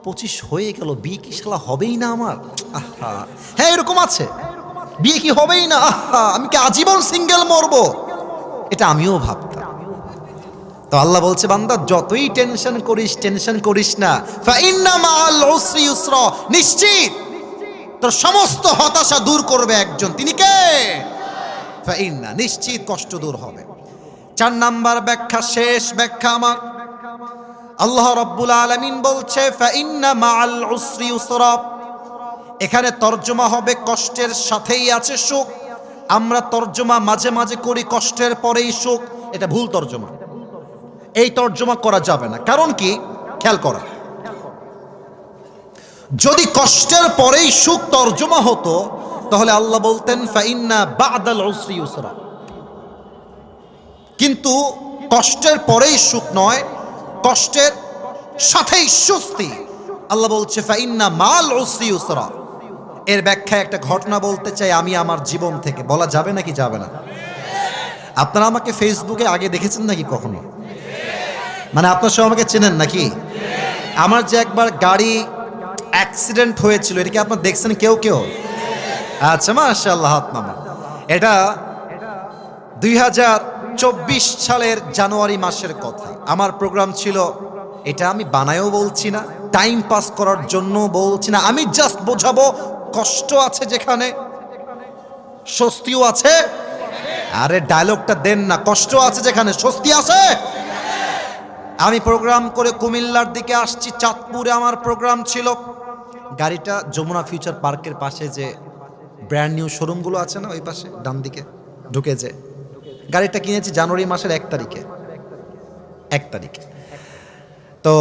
25 হয়ে গেল, বিয়ে কি শালা হবেই না আমার? আহা, হ্যাঁ এরকম আছে, বিয়ে কি হবেই না, আহা আমি কি আজীবন সিঙ্গেল মরবো, এটা আমিও ভাবতাম। তো আল্লাহ বলছে বান্দা, যতই টেনশন করিস না, ফা ইন্না মাআল উসরি ইউসরা, নিশ্চিত তোর সমস্ত হতাশা দূর করবে একজন, তিনি কে? ফা ইন্না, নিশ্চিত কষ্ট দূর হবে। 4 নাম্বার ব্যাখ্যা, শেষ ব্যাখ্যা আমার, আল্লাহ রাব্বুল আলামিন বলছে ফা ইন্না মাআল উসরি ইউসরা, এখানে তরজমা হবে কষ্টের সাথেই আছে সুখ। আমরা তরজমা মাঝে মাঝে করি কষ্টের পরেই সুখ, এটা ভুল তরজমা, এই তরজমা করা যাবে না। কারণ কি? খেয়াল করা, যদি কষ্টের পরেই সুখ তরজমা হতো তাহলে আল্লাহ বলতেন ফা ইন্না বা'দাল উসরি ইউসরা, কিন্তু কষ্টের পরেই সুখ নয়, কষ্টের সাথেই স্বস্তি। আল্লাহ বলছে ফাইন্না মাল উসরি ইউসরা। এর ব্যাখ্যায় একটা ঘটনা বলতে চাই আমি আমার জীবন থেকে, বলা যাবে নাকি যাবে না? আপনারা আমাকে ফেসবুকে আগে দেখেছেন নাকি কখনো? মানে আপনার সব আমাকে চেনেন নাকি? আমার যে একবার গাড়ি অ্যাক্সিডেন্ট হয়েছিল, এটা কি আপনারা দেখছেন কেউ কেউ? আচ্ছা, মাশাআল্লাহ, হাত নামা। এটা 2024 সালের জানুয়ারি মাসের কথা। আমার প্রোগ্রাম ছিল, এটা আমি বানায়ও বলছি না, টাইম পাস করার জন্য বলছি না, আমি জাস্ট বোঝাবো কষ্ট আছে যেখানে স্বস্তিও আছে। আরে ডায়লগটা দেন না, কষ্ট আছে যেখানে স্বস্তি আছে। আমি প্রোগ্রাম করে কুমিল্লার দিকে আসছি, চাঁদপুরে আমার প্রোগ্রাম ছিল। গাড়িটা যমুনা ফিউচার পার্কের পাশে যে ব্র্যান্ড নিউ শোরুমগুলো আছে না, ওই পাশে ডান দিকে ঢুকে যে গাড়িটা কিনেছি জানুয়ারি মাসের 1 তারিখে। তো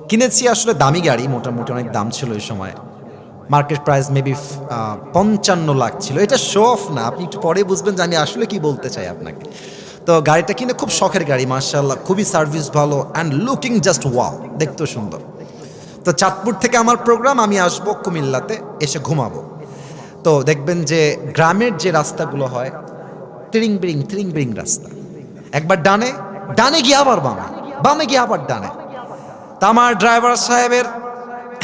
কিনেছি, আসলে দামি গাড়ি, মোটামুটি অনেক দাম ছিল ওই সময়। মার্কেট প্রাইস মেবি 55 লাখ ছিল। এটা শো অফ না, আপনি একটু পরে বুঝবেন যে আমি আসলে কি বলতে চাই আপনাকে। তো গাড়িটা কিনে খুব শখের গাড়ি, মাশাআল্লাহ, খুবই সার্ভিস ভালো অ্যান্ড লুকিং জাস্ট ওয়াও, দেখতেও সুন্দর। তো চাঁদপুর থেকে আমার প্রোগ্রাম, আমি আসবো কুমিল্লাতে, এসে ঘুমাবো। তো দেখবেন যে গ্রামের যে রাস্তাগুলো হয় ট্রিং বিরিং রাস্তা, একবার ডানে গিয়ে আবার বামে গিয়ে আবার ডানে। তা আমার ড্রাইভার সাহেবের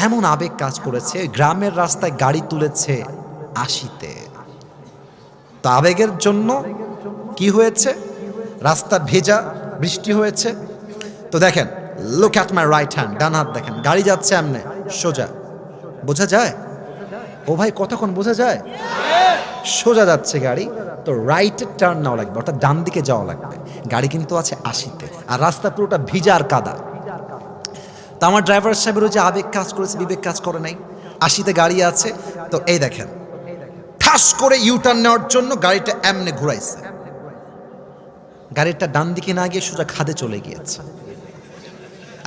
এমন আবেগ কাজ করেছে, গ্রামের রাস্তায় গাড়ি তুলেছে 80-তে। তো আবেগের জন্য কি হয়েছে, রাস্তা ভেজা, বৃষ্টি হয়েছে। তো দেখেন, look at my right hand, ডান হাত দেখেন, গাড়ি যাচ্ছে এমনে সোজা, বোঝা যায়? ও ভাই কতক্ষণ বোঝা যায়? সোজা যাচ্ছে গাড়ি, তো রাইটে টার্ন নেওয়া লাগবে, অর্থাৎ ডান দিকে যাওয়া লাগবে। গাড়ি কিন্তু আছে 80-তে, আর রাস্তা পুরোটা ভিজা আর কাদা। তো আমার ড্রাইভার সাহেবেরও যে আবেগ কাজ করেছে, বিবেক কাজ করে নাই। 80-তে গাড়ি আছে, তো এই দেখেন ঠাস করে ইউটার্ন নেওয়ার জন্য গাড়িটা এমনে ঘুরাইছে। গাড়িটা ডান দিকে না গিয়ে সোজা খাদে চলে গিয়েছে।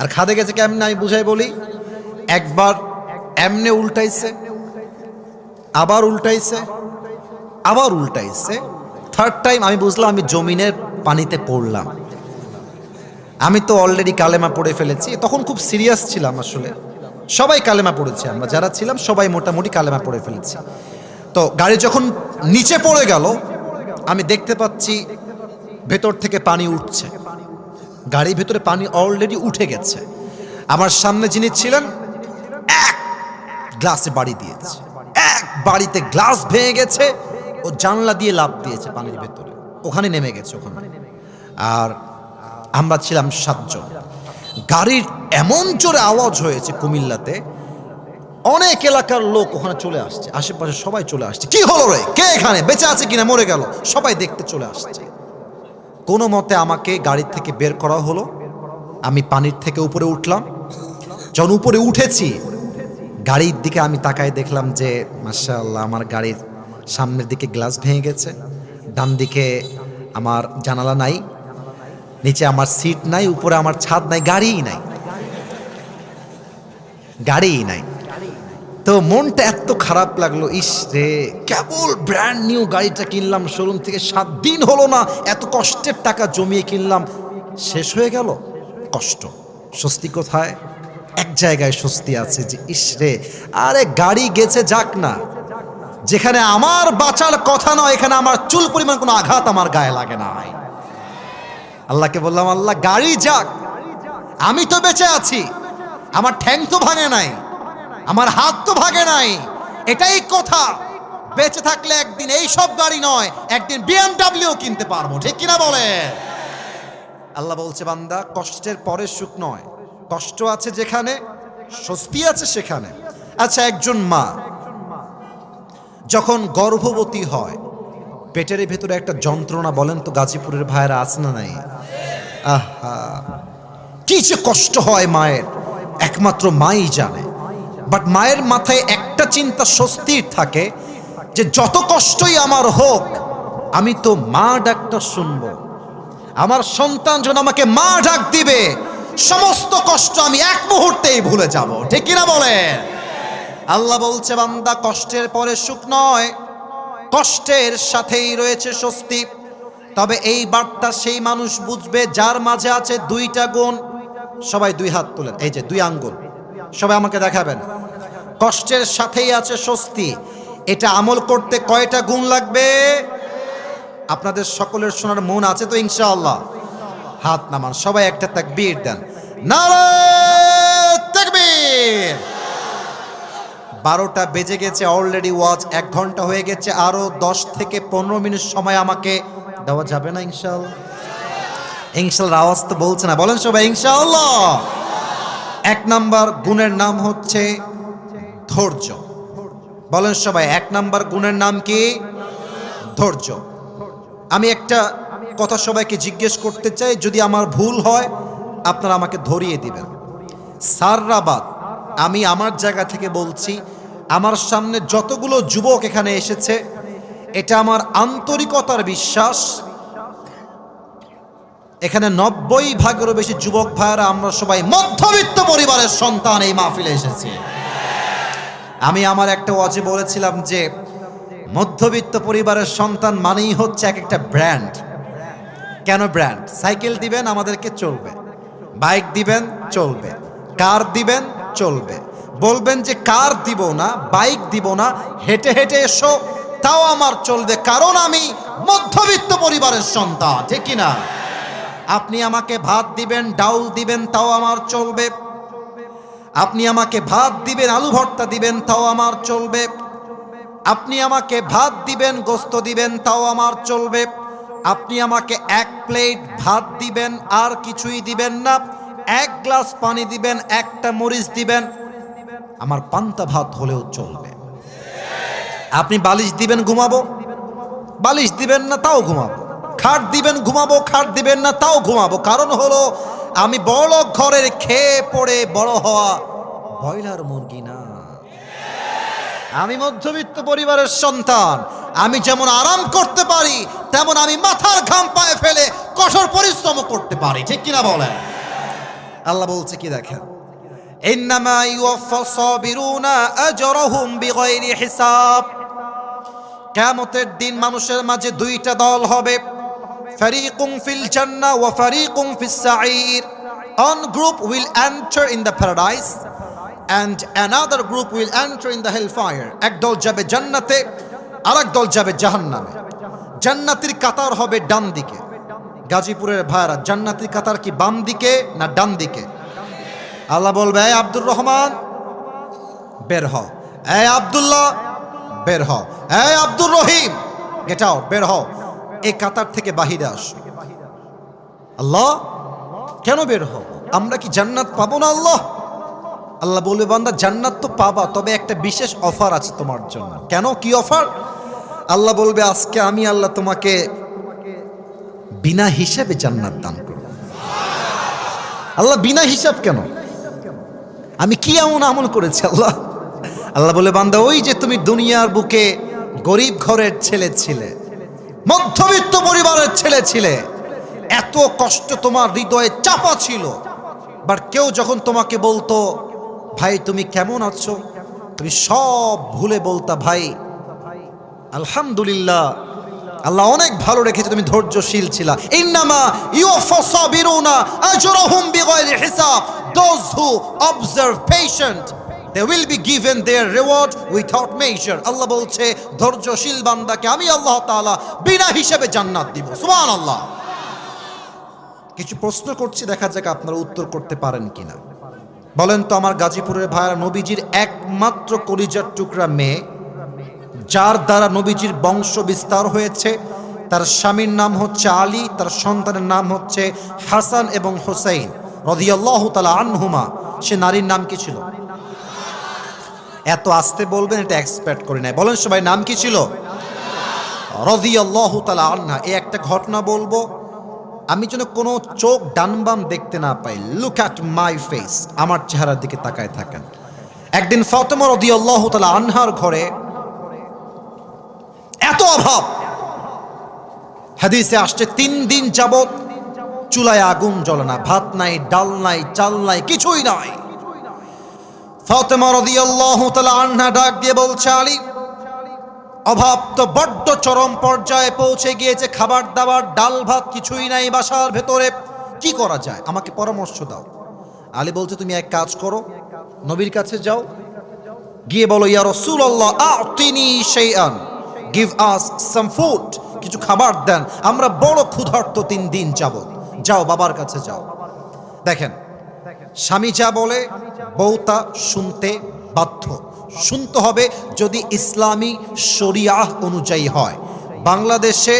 আর খাদে গেছে কেমনে আমি বুঝাই বলি। একবার এমনে উল্টাইছে, আবার উল্টাইছে, থার্ড টাইম আমি বুঝলাম আমি জমিনের পানিতে পড়লাম। আমি তো অলরেডি কালেমা পড়ে ফেলেছি, তখন খুব সিরিয়াস ছিলাম। আসলে সবাই কালেমা পড়েছি, আমরা যারা ছিলাম সবাই মোটামুটি কালেমা পড়ে ফেলেছি। তো গাড়ি যখন নিচে পড়ে গেল, আমি দেখতে পাচ্ছি ভেতর থেকে পানি উঠছে। গাড়ির ভেতরে পানি অলরেডি উঠে গেছে। আমার সামনে যিনি ছিলেন এক গ্লাসে বাড়ি দিয়েছে, এক বাড়িতে গ্লাস ভেঙে গেছে। ও জানলা দিয়ে লাফ দিয়েছে পানির ভেতরে, ওখানে নেমে গেছে ওখানে। আর আমরা ছিলাম 7 জন। গাড়ির এমন জোরে আওয়াজ হয়েছে কুমিল্লাতে, অনেক এলাকার লোক ওখানে চলে আসছে, আশেপাশে সবাই চলে আসছে। কি হলো রে, কে এখানে, বেঁচে আছে কিনা মরে গেল, সবাই দেখতে চলে আসছে। কোনো মতে আমাকে গাড়ির থেকে বের করা হলো। আমি পানির থেকে উপরে উঠলাম। যখন উপরে উঠেছি, গাড়ির দিকে আমি তাকায় দেখলাম যে মাশাআল্লাহ আমার গাড়ির সামনের দিকে গ্লাস ভেঙে গেছে, ডান দিকে আমার জানালা নাই, নিচে আমার সিট নাই, উপরে আমার ছাদ নাই, গাড়িই নাই। তো মনটা এত খারাপ লাগলো, ইস রে, কেবল ব্র্যান্ড নিউ গাড়িটা কিনলাম শোরুম থেকে, 7 দিন হলো না, এত কষ্টের টাকা জমিয়ে কিনলাম, শেষ হয়ে গেল। কষ্ট, স্বস্তি কোথায়? এক জায়গায় স্বস্তি আছে যে ইস রে, আরে গাড়ি গেছে যাক না, যেখানে আমার বাঁচার কথা নয়, এখানে আমার চুল পরিমাণ কোনো আঘাত আমার গায়ে লাগে না। আল্লাহকে বললাম, আল্লাহ গাড়ি যাক, আমি তো বেঁচে আছি, আমার ঠ্যাং তো ভাঙে নাই, আমার হাত তো ভাঙে নাই, এটাই কথা। বেঁচে থাকলে একদিন এই সব গাড়ি নয়, একদিন BMW কিনতে পারবো, ঠিক কিনা বলে? আল্লাহ বলছে, বান্দা কষ্টের পরে সুখ নয়, কষ্ট আছে যেখানে স্বস্তি আছে সেখানে। আচ্ছা, একজন মা যখন গর্ভবতী হয়, পেটের ভেতরে একটা যন্ত্রণা, বলেন তো গাজীপুরের ভাইয়েরা আছে না নাই? আহা, কি যে কষ্ট হয় মায়ের, একমাত্র মাই জানে। বাট মায়ের মাথায় একটা চিন্তা স্বস্তির থাকে যে যত কষ্টই আমার হোক, আমি তো মা ডাকটা শুনবো, আমার সন্তান যখন আমাকে মা ডাক দিবে, সমস্ত কষ্ট আমি এক মুহূর্তেই ভুলে যাব, ঠিক কিনা বলে? আল্লাহ বলছে, বান্দা কষ্টের পরে সুখ নয়, কষ্টের সাথেই রয়েছে স্বস্তি। তবে এই বার্তা সেই মানুষ বুঝবে যার মাঝে আছে 2টা গুণ। সবাই 2 হাত তোলেন, এই যে 2 আঙ্গুল, সবাই আমাকে দেখাবেন। কষ্টের সাথেই আছে স্বস্তি। এটা আমল করতে কয়টা গুণ লাগবে? আপনাদের সকলের শোনার মন আছে তো ইনশাআল্লাহ? হাত নামান, সবাই একটা তাকবীর দেন। নারে তাকবীর। 12টা বেজে গেছে অলরেডি, ওয়াজ 1 ঘন্টা হয়ে গেছে। আরো 10 থেকে 15 মিনিট সময় আমাকে দেওয়া যাবে না ইনশাআল্লাহ? ইনশাআল্লাহ আওয়াজ তো বলছে না, বলেন সবাই ইনশাআল্লাহ। 1 নাম্বার গুণের নাম হচ্ছে ধৈর্য। বলেন সবাই 1 নাম্বার গুণের নাম কি? ধৈর্য। আমি একটা কথা সবাইকে জিজ্ঞেস করতে চাই, যদি আমার ভুল হয় আপনারা আমাকে ধরিয়ে দিবেন। সাররাবাদ আমি আমার জায়গা থেকে বলছি, আমার সামনে যতগুলো যুবক এখানে এসেছে, এটা আমার আন্তরিকতার বিশ্বাস, এখানে 90% বেশি যুবক ভাইরা আমরা সবাই মধ্যবিত্ত পরিবারের সন্তান এই মাহফিলে এসেছি। আমি আমার একটা ওয়াজে বলেছিলাম যে মধ্যবিত্ত পরিবারের সন্তান মানেই হচ্ছে এক একটা ব্র্যান্ড। কেন ব্র্যান্ড? সাইকেল দিবেন আমাদেরকে চলবে, বাইক দিবেন চলবে, কার দিবেন চলবে। বলবেন যে কার দিব না, বাইক দিব না, হেঁটে হেঁটে এসো, তাও আমার চলবে, কারণ আমি মধ্যবিত্ত পরিবারের সন্তান, ঠিক কিনা? আপনি আমাকে ভাত দিবেন, ডাউল দিবেন, তাও আমার চলবে। আপনি আমাকে ভাত দিবেন, আলু ভর্তা দিবেন, তাও আমার চলবে। আপনি আমাকে ভাত দিবেন, গোস্ত দিবেন, তাও আমার চলবে। আপনি আমাকে 1 প্লেট ভাত দিবেন, আর কিছুই দিবেন না, 1 গ্লাস পানি দিবেন, 1টা মরিচ দিবেন, আমার পান্তা ভাত হলেও চলবে। আপনি বালিশ দিবেন, ঘুমাবো, বালিশ দিবেন না, তাও ঘুমাবো। খাট দিবেন, ঘুমাবো, খাট দিবেন না, তাও ঘুমাবো। কারণ হলো আমি বড় ঘরের খেয়ে পড়ে বড় হওয়া ব্রয়লার মুরগি না, আমি মধ্যবিত্ত পরিবারের সন্তান। আমি যেমন আরাম করতে পারি, তেমন আমি মাথার ঘাম পায়ে ফেলে কঠোর পরিশ্রম করতে পারি, ঠিক কিনা বলেন? আল্লাহ বলছে কি দেখেন, ইন্নামা ইউওয়াফাস সাবিরুনা আজরাহুম বিগাইরি হিসাব। কিয়ামতের দিন মানুষের মাঝে 2টা দল হবে, ফারিকুম ফিল জান্নাহ ওয়া ফারিকুম ফিস সাঈর। One group will enter in the paradise and another group will enter in the hellfire. এক দল যাবে জান্নাতে, আরেক দল যাবে জাহান্নামে। জান্নাতের কাতার হবে ডান দিকে। গাজীপুরের ভাইরা, জান্নাতের কাতার কি বাম দিকে না ডান দিকে? আল্লাহ বলবে, এই আব্দুর রহমান বের হও, এই আব্দুল্লাহ বের হও, এই আব্দুর রহিম গেট আউট, বের হও, এই কাতার থেকে বাহিরে আসো। আল্লাহ কেন বের হও? আমরা কি জান্নাত পাবো না? আল্লাহ বলবে, বান্দা জান্নাত তো পাবা, তবে একটা বিশেষ অফার আছে তোমার জন্য। কেন, কি অফার? আল্লাহ বলবে, আজকে আমি আল্লাহ তোমাকে বিনা হিসাবে জান্নাত দান করব। আল্লাহ বিনা হিসাব কেন? আমি কি এমন আমল করেছি আল্লাহ? আল্লাহ বলে, বান্দা ওই যে তুমি দুনিয়ার বুকে গরিব ঘরের ছেলে ছিলে, মধ্যবিত্ত পরিবারের ছেলে ছিলে, এত কষ্ট তোমার হৃদয়ে চাপা ছিল, বাট কেউ যখন তোমাকে বলতো ভাই তুমি কেমন আছো, তুমি সব ভুলে বলতা ভাই আলহামদুলিল্লাহ, আল্লাহ অনেক ভালো রেখেছে, তুমি ধৈর্যশীল ছিলা। ইন্নামা ইউওয়াফাস সাবিরুনা আজরাহুম বিগাইরি হিসাব। Those who observe patient, they will be given their reward without measure. আল্লাহ বলছে ধৈর্যশীল বান্দাকে আমি আল্লাহ তাআলা বিনা হিসাবে জান্নাত দিব। সুবহানাল্লাহ। কিছু প্রশ্ন করছি, দেখা যাক আপনারা উত্তর করতে পারেন কিনা। বলেন তো আমার গাজীপুরের ভাইরা, নবীজির একমাত্র কলিজার টুকরা মেয়ে, যার দ্বারা নবীজির বংশ বিস্তার হয়েছে, তার স্বামীর নাম হচ্ছে আলী, তার সন্তানের নাম হচ্ছে হাসান এবং হুসাইন রাদিয়াল্লাহু তাআলা আনহুমা। সে নারীর নাম কি ছিল? এত আস্তে বলবেন, এটা এক্সপেক্ট করি নাই। বলেন সবাই, নাম কি ছিল? রাদিয়াল্লাহু তাআলা আনহা। এই একটা ঘটনা বলবো, আমি যেন কোনো চোখ ডান বাম দেখতে না পাই। লুক অ্যাট মাই ফেস, আমার চেহারার দিকে তাকায় থাকেন। একদিন ফাতেমা রাদিয়াল্লাহু তাআলা আনহার ঘরে এত অভাব, হাদিসে আসছে 3 দিন যাবত চুলায় আগুন জ্বলে না, ভাত নাই, ডাল নাই, চাল নাই, কিছুই নাই। ফাতেমা রাদিয়াল্লাহু তাআলা আনহা ডাক দিয়ে বলছে, আলী, অভাব তো বড্ড চরম পর্যায়ে পৌঁছে গিয়েছে, খাবার দাবার, ডাল ভাত কিছুই নাই বাসার ভেতরে, কি করা যায়, আমাকে পরামর্শ দাও। আলী বলছে, তুমি এক কাজ করো, নবীর কাছে যাও, গিয়ে বলো ইয়া রাসূলুল্লাহ আ'তিনি শাইআন, গিভ আস সাম ফুড, কিছু খাবার দেন, আমরা বড় ক্ষুধার্ত 3 দিন যাবত। যাও বাবার কাছে যাও। দেখেন স্বামী যা বলে বউ তা শুনতে বাধ্য। শুনতে হবে যদি ইসলামী শরিয়াহ অনুযায়ী হয়। বাংলাদেশে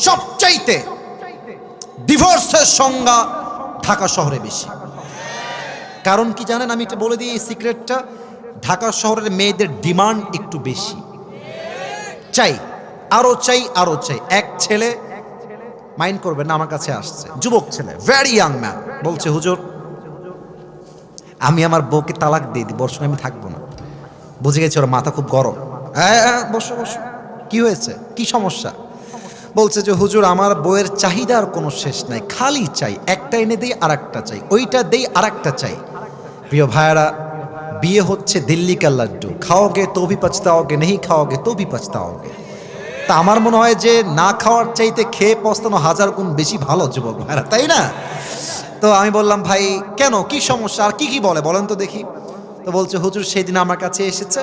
সবচাইতে ডিভোর্সের সংখ্যা ঢাকা শহরে বেশি। কারণ কি জানেন? আমি এটা বলে দিই এই সিক্রেটটা। ঢাকা শহরের মেয়েদের ডিমান্ড একটু বেশি, চাই আরো চাই আরো চাই। এক ছেলে মাইন্ড করবে না, আমার কাছে আসছে, যুবক ছেলে, ভেরি ইয়াং ম্যান, বলছে হুজুর আমি আমার বউকে তালাক দিয়ে দিই, বর্ষণ আমি থাকবো না। বুঝে গেছে ওর মাথা খুব গরম। হ্যাঁ বসো বসো, কি হয়েছে, কি সমস্যা? বলছে যে হুজুর আমার বউয়ের চাহিদার কোনো শেষ নাই, খালি চাই, একটা এনে দেই আর একটা চাই, ওইটা দেই আর একটা চাই। প্রিয় ভাইয়ারা, বিয়ে হচ্ছে দিল্লি কা লাড্ডু, খাওগে তো ভি পছতাওগে, নেই খাওগে তো ভি পছতাওগে। তা আমার মনে হয় যে না খাওয়ার চাইতে খেয়ে পস্তানো 1000 গুণ বেশি ভালো যুবক ভাইরা, তাই না? তো আমি বললাম ভাই কেন, কি সমস্যা, আর কি কি বলে বলেন তো দেখি। তো বলছে হুজুর সেদিন আমার কাছে এসেছে,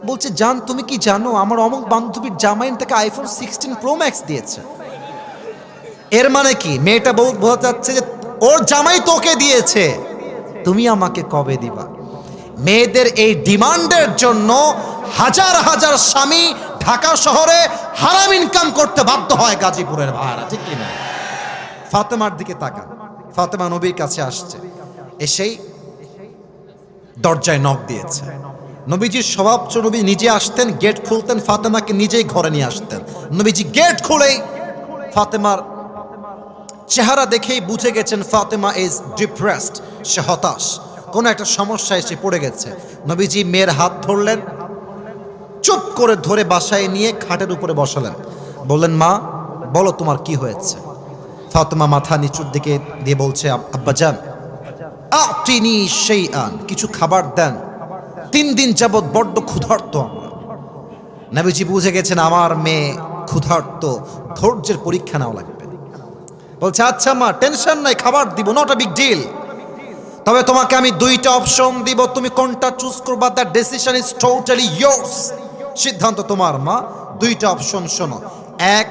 বলছে জান তুমি কি জানো আমার অমুক বান্ধবীর জামাইন থেকে আইফোন 16 প্রো ম্যাক্স দিয়েছে। এর মানে কি? মেয়েটা বোঝা যাচ্ছে যে ওর জামাই তোকে দিয়েছে, তুমি আমাকে কবে দিবা? মেয়েদের এই ডিমান্ডের জন্য হাজার হাজার স্বামী ঢাকা শহরে হারাম ইনকাম করতে বাধ্য হয় গাজীপুরের ভাড়া, ঠিক কিনা? ফাতেমার দিকে তাকান। ফাতেমা নবীর কাছে আসছে, এসেই দরজায় নক দিয়েছে। নবীজির স্বভাব, নবী নিজে আসতেন, গেট খুলতেন, ফাতেমাকে নিজেই ঘরে নিয়ে আসতেন। নবীজি গেট খুলেই ফাতেমার চেহারা দেখেই বুঝে গেছেন ফাতেমা ইজ ডিপ্রেসড, সে হতাশ, কোনো একটা সমস্যা এসে পড়ে গেছে। নবীজি মেয়ের হাত ধরলেন, চুপ করে ধরে বাসায় নিয়ে খাটের উপরে বসালেন, বললেন মা বলো তোমার কি হয়েছে? ফাতেমা মাথা নিচুর দিকে দিয়ে বলছে আব্বাজান আ'তিনি শাইআন, কিছু খাবার দেন, 3 দিন যাবত বড্ড ক্ষুধার্ত আমরা। নবীজি বুঝে গেছেন আমার মেয়ে ক্ষুধার্ত, ধৈর্যের পরীক্ষা নেওয়া লাগবে। বলছে আচ্ছা মা টেনশন নাই, খাবার দিব, নট আ বিগ ডিল, তবে তোমাকে আমি 2টা অপশন দিব, তুমি কোনটা চুজ করবা, the decision is totally yours, সিদ্ধান্ত তোমার মা। 2টা অপশন শোনো, এক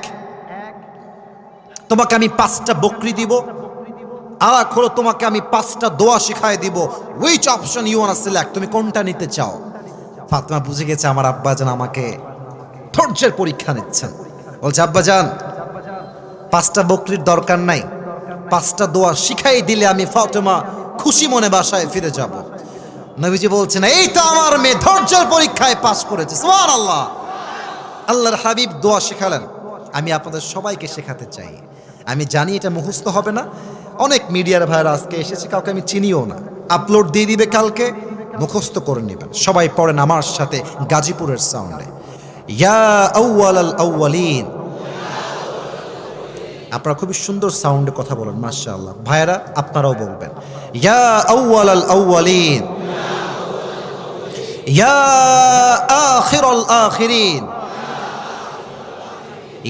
তোমাকে আমি 5টা বকরি দিব, আর এক হলো তোমাকে আমি 5টা দোয়া শিখাই দিব। Which option you want to select, তুমি কোনটা নিতে চাও? ফাতেমা বুঝে গেছে আমার আব্বাজান আমাকে ধৈর্যের পরীক্ষা নিচ্ছেন। বলছে আব্বাজান 5টা বকরির দরকার নাই, 5টা দোয়া শিখাই দিলে আমি ফাতেমা খুশি মনে বাসায় ফিরে যাব। নবীজি বলছেন এই তো আমার মেয়ে ধৈর্যের পরীক্ষায় পাস করেছে, সুবহানাল্লাহ। আল্লাহর হাবিব দোয়া শেখালেন, আমি আপনাদের সবাইকে শেখাতে চাই। আমি জানি এটা মুখস্থ হবে না, অনেক মিডিয়ার ভাইরা আজকে এসেছে, কাউকে আমি চিনিও না, আপলোড দিয়ে দিবে কালকে, মুখস্থ করে নেবেন। সবাই পড়েন আমার সাথে গাজীপুরের সাউন্ডে, ইয়া আউয়ালাল আউয়ালিন। আপনারা খুবই সুন্দর সাউন্ডে কথা বলেন, মাশাআল্লাহ। ভাইরা আপনারাও বলবেন ইয়া আউয়ালাল আউয়ালিন, ইয়া আখিরাল আখিরিন,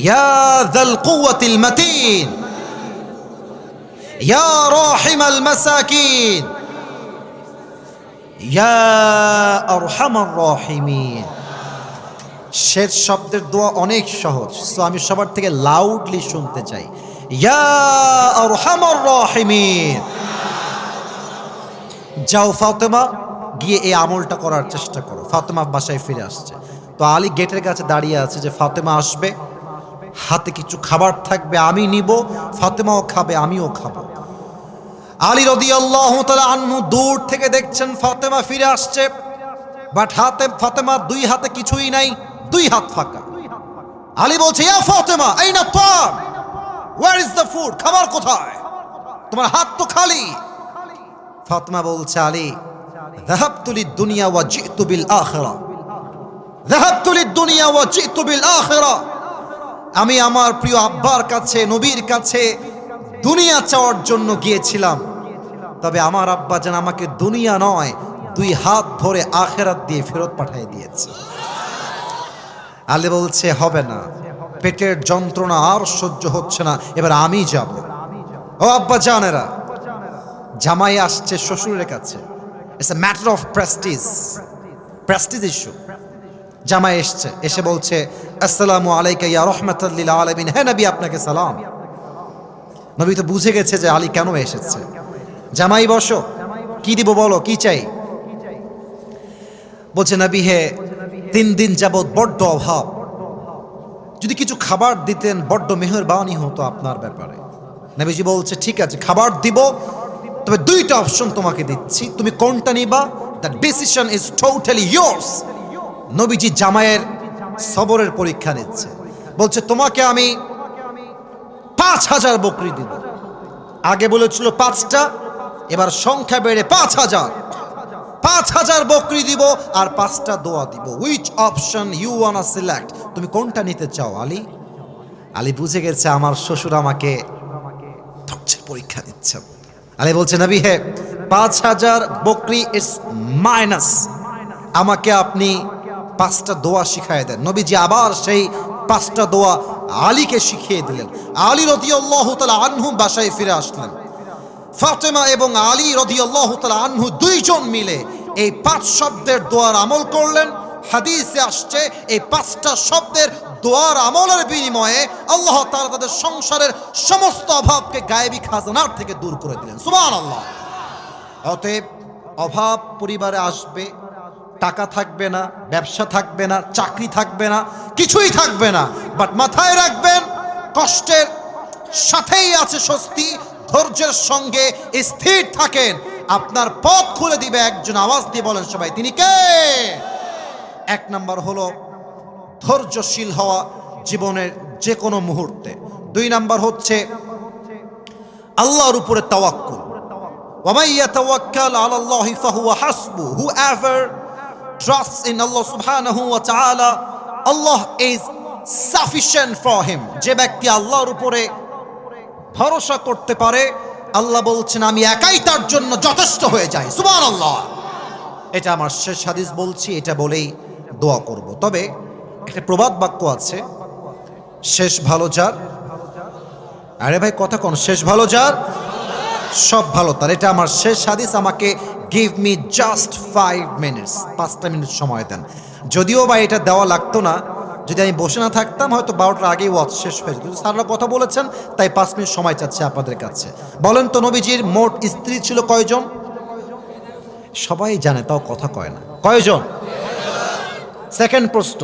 ইয়া যাল কুওয়াতিল মাতিন, ইয়া রাহিমাল মাসাকিন, ইয়া আরহামার রাহিমিন। শেষ শব্দের দোয়া অনেক সহজ, সো আমি সবার থেকে লাউডলি শুনতে চাই, ইয়া আরহামার রাহিমিন। যাও ফাতেমা গিয়ে এই আমলটা করার চেষ্টা করো। ফাতেমা বাসায় ফিরে আসছে, তো আলী গেটের কাছে দাঁড়িয়ে আছে যে ফাতেমা আসবে, হাতে কিছু খাবার থাকবে, আমি নিব, ফাতেমাও খাবে আমিও খাবো। আলী রাদিয়াল্লাহু তাআলা আনহু দূর থেকে দেখছেন ফাতেমা ফিরে আসছে, বাট হাতে ফাতেমা 2 হাতে কিছুই নাই, 2 হাত ফাঁকা। আলী বলছে ইয়া ফাতেমা আইনা তাম, ওয়্যার ইজ দ্য ফুড, খাবার কোথায়, তোমার হাত তো খালি। ফাতেমা বলছে আলী যাহাবতু লিদ-দুনিয়া ওয়া জিতু বিল আখিরা, যাহাবতু লিদ-দুনিয়া ওয়া জিতু বিল আখিরা। আমি আমার প্রিয় আব্বার কাছে নবীর কাছে দুনিয়া চাওয়ার জন্য গিয়েছিলাম, তবে আমার আব্বা যেন আমাকে দুনিয়া নয় 2 হাত ধরে আখিরাত দিয়ে ফেরত পাঠিয়ে দিয়েছে। আলী বলছে হবে না, পেটের যন্ত্রণা আর সহ্য হচ্ছে না, এবার আমি যাব। ও আব্বা জানেরা, জামাই আসছে শ্বশুরের কাছে, it's a matter of Prestige, Prestige issue. জামাই এসছে, এসে বলছে আসসালামু আলাইকা ইয়া রাহমাতাল লিল আলামিন, হে নবী আপনাকে সালাম। নবী তো বুঝে গেছে যে আলী কেন এসেছে। জামাই বসো, কি দিব বলো, কি চাই? বলছে নবী হে 3 দিন যাবৎ বড্ড অভাব, যদি কিছু খাবার দিতেন বড্ড মেহেরবানি হতো আপনার ব্যাপারে। নবীজি বলছে ঠিক আছে খাবার দিব, তবে 2টা অপশন তোমাকে দিচ্ছি, তুমি কোনটা নিবা? The decision is totally yours. নবীজি জামাইয়ের সবরের পরীক্ষা নিচ্ছে। বলছে তোমাকে আমি 5000 বকরি দিব। আগে বলেছিল 5টা, এবার সংখ্যা বেড়ে 5000 বকরি দিব আর 5টা দোয়া দিব। Which option you wanna select? তুমি কোনটা নিতে চাও আলী? আলী বুঝে গেছে আমার শ্বশুর আমাকে ধৈর্যের পরীক্ষা দিচ্ছে। আলী বলছে নবী হে 5000 বকরি ইজ মাইনাস, আমাকে আপনি 5টা দোয়া শিখায় দেন। নবীজি আবার সেই 5টা দোয়া আলীকে শিখিয়ে দিলেন। আলী রাদিয়াল্লাহু তাআলা আনহু বাসায় ফিরে আসলেন। ফাতেমা এবং আলী রাদিয়াল্লাহু তাআলা আনহু 2 জন মিলে এই 5 শব্দের দোয়ার আমল করলেন। হাদিসে আসছে এই 5টা শব্দের দোয়ার আমলের বিনিময়ে আল্লাহ তাআলা তাদের সংসারের সমস্ত অভাবকে গায়েবী খাজানার থেকে দূর করে দিলেন। সুবহানাল্লাহ। অতএব অভাব পরিবারে আসবে, টাকা থাকবে না, ব্যবসা থাকবে না, চাকরি থাকবে না, কিছুই থাকবে না, বাট মাথায় রাখবেন কষ্টের সাথেই আছে স্বস্তি। ধৈর্যের সঙ্গে স্থির থাকেন, আপনার পথ খুলে দিবে একজন। আওয়াজ দিয়ে বলেন সবাই, তিনি কে? 1 নাম্বার হলো ধৈর্যশীল হওয়া জীবনের যে কোনো মুহূর্তে। 2 নাম্বার হচ্ছে আল্লাহর উপরে তাওয়াক্কুল। ওয়া মান ইয়াতাওয়াক্কাল আলাল্লাহি ফাহুয়া হাসবু। Whoever trusts in Allah subhanahu wa ta'ala, Allah is sufficient for him. যে ব্যক্তি আল্লাহর উপরে ভরসা করতে পারে, আল্লাহ বলছেন আমি একাই তার জন্য যথেষ্ট হয়ে যাই। সুবহানাল্লাহ। এটা আমার শেষ হাদিস বলছি, এটা বলেই দোয়া করব। তবে একটা প্রবাদ বাক্য আছে, শেষ ভালো যার, আরে ভাই কথা কোন, শেষ ভালো যার সব ভালো তার। এটা আমার শেষ হাদিস। আমাকে গিভ মি জাস্ট 5 মিনিটস, 5টা মিনিট সময় দেন। যদিও বা এটা দেওয়া লাগতো না, যদি আমি বসে না থাকতাম হয়তো 12টার আগেই ওয়াজ শেষ হয়ে যেত। স্যাররা কথা বলেছেন তাই 5 মিনিট সময় চাচ্ছে আপনাদের কাছে। বলেন তো নবীজির মোট স্ত্রী ছিল কয়জন? সবাই জানে তাও কথা কয় না। কয়জন? সেকেন্ড প্রশ্ন,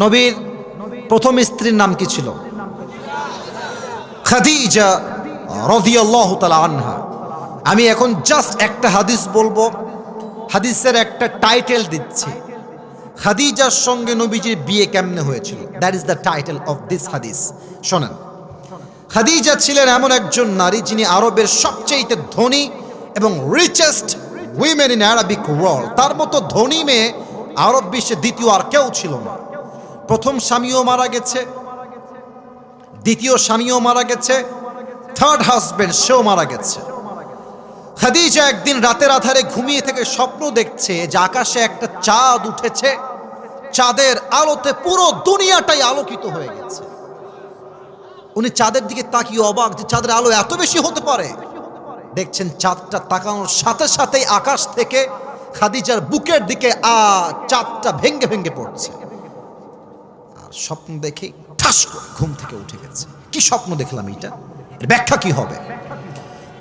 নবীর প্রথম স্ত্রীর নাম কি ছিল? খাদিজা রাদিয়াল্লাহু তাআলা আনহা। আমি এখন জাস্ট একটা হাদিস বলবো, হাদিসের একটা টাইটেল দিচ্ছি, খাদিজার সঙ্গে নবীজির বিয়ে কেমনে হয়েছিল। That is the title of this হাদিস। শোনেন, খাদিজা ছিলেন এমন একজন নারী যিনি আরবের সবচেয়ে ধনী এবং richest women in Arabic world. তার মতো ধনী মেয়ে আরব বিশ্বে দ্বিতীয় আর কেউ ছিল না। প্রথম স্বামীও মারা গেছে, দ্বিতীয় স্বামীও মারা গেছে, থার্ড হাজবেন্ড সেও মারা গেছে। খাদিজা একদিন রাতের আধারে ঘুমিয়ে থেকে স্বপ্ন দেখছে যে আকাশে একটা চাঁদ উঠেছে, চাঁদের আলোতে পুরো দুনিয়াটাই আলোকিত হয়ে গেছে। উনি চাঁদের দিকে তাকিয়ে অবাক যে চাঁদের আলো এত বেশি হতে পারে। দেখছেন চাঁদটা তাকানোর সাথে সাথেই আকাশ থেকে খাদিজার বুকের দিকে চাঁদটা ভেঙ্গে ভেঙ্গে পড়ছে। আর স্বপ্ন দেখে ঠাস করে ঘুম থেকে উঠে গেছে। কি স্বপ্ন দেখলাম, এটা এর ব্যাখ্যা কি হবে?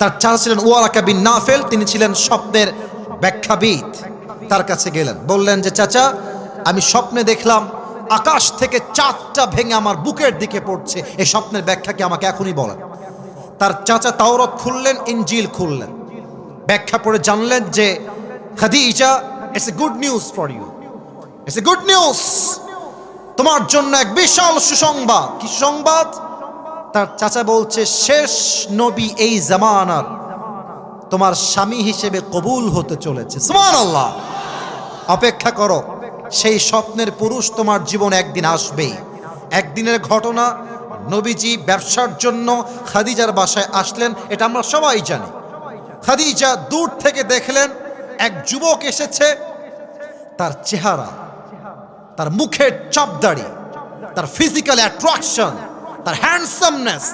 তার চাচা ছিলেন ওয়ারাকা বিন নাফেল, তিনি ছিলেন স্বপ্নের ব্যাখ্যাবিদ। তার কাছে গেলেন, বললেন যে চাচা আমি স্বপ্নে দেখলাম আকাশ থেকে চাঁদটা ভেঙে আমার বুকের দিকে পড়ছে, এই স্বপ্নের ব্যাখ্যা কি আমাকে এখনই বলেন। তার চাচা তাওরাত খুললেন, ইনজিল খুললেন, ব্যাখ্যা পড়ে জানলেন যে Khadija, it's a good news for you, it's a good news, তোমার জন্য এক বিশাল সুসংবাদ। কি সংবাদ? তার চাচা বলছে শেষ নবী এই জামানার তোমার স্বামী হিসেবে কবুল হতে চলেছে। সুবহানাল্লাহ। অপেক্ষা করো, সেই স্বপ্নের পুরুষ তোমার জীবন একদিন আসবেই। একদিনের ঘটনা, নবীজি ব্যবসার জন্য খাদিজার বাসায় আসলেন, এটা আমরা সবাই জানি। খাদিজা দূর থেকে দেখলেন এক যুবক এসেছে। তার চেহারা, তার মুখের চাপদাড়ি, তার ফিজিক্যাল অ্যাট্রাকশন, তার হ্যান্ডসামনেস,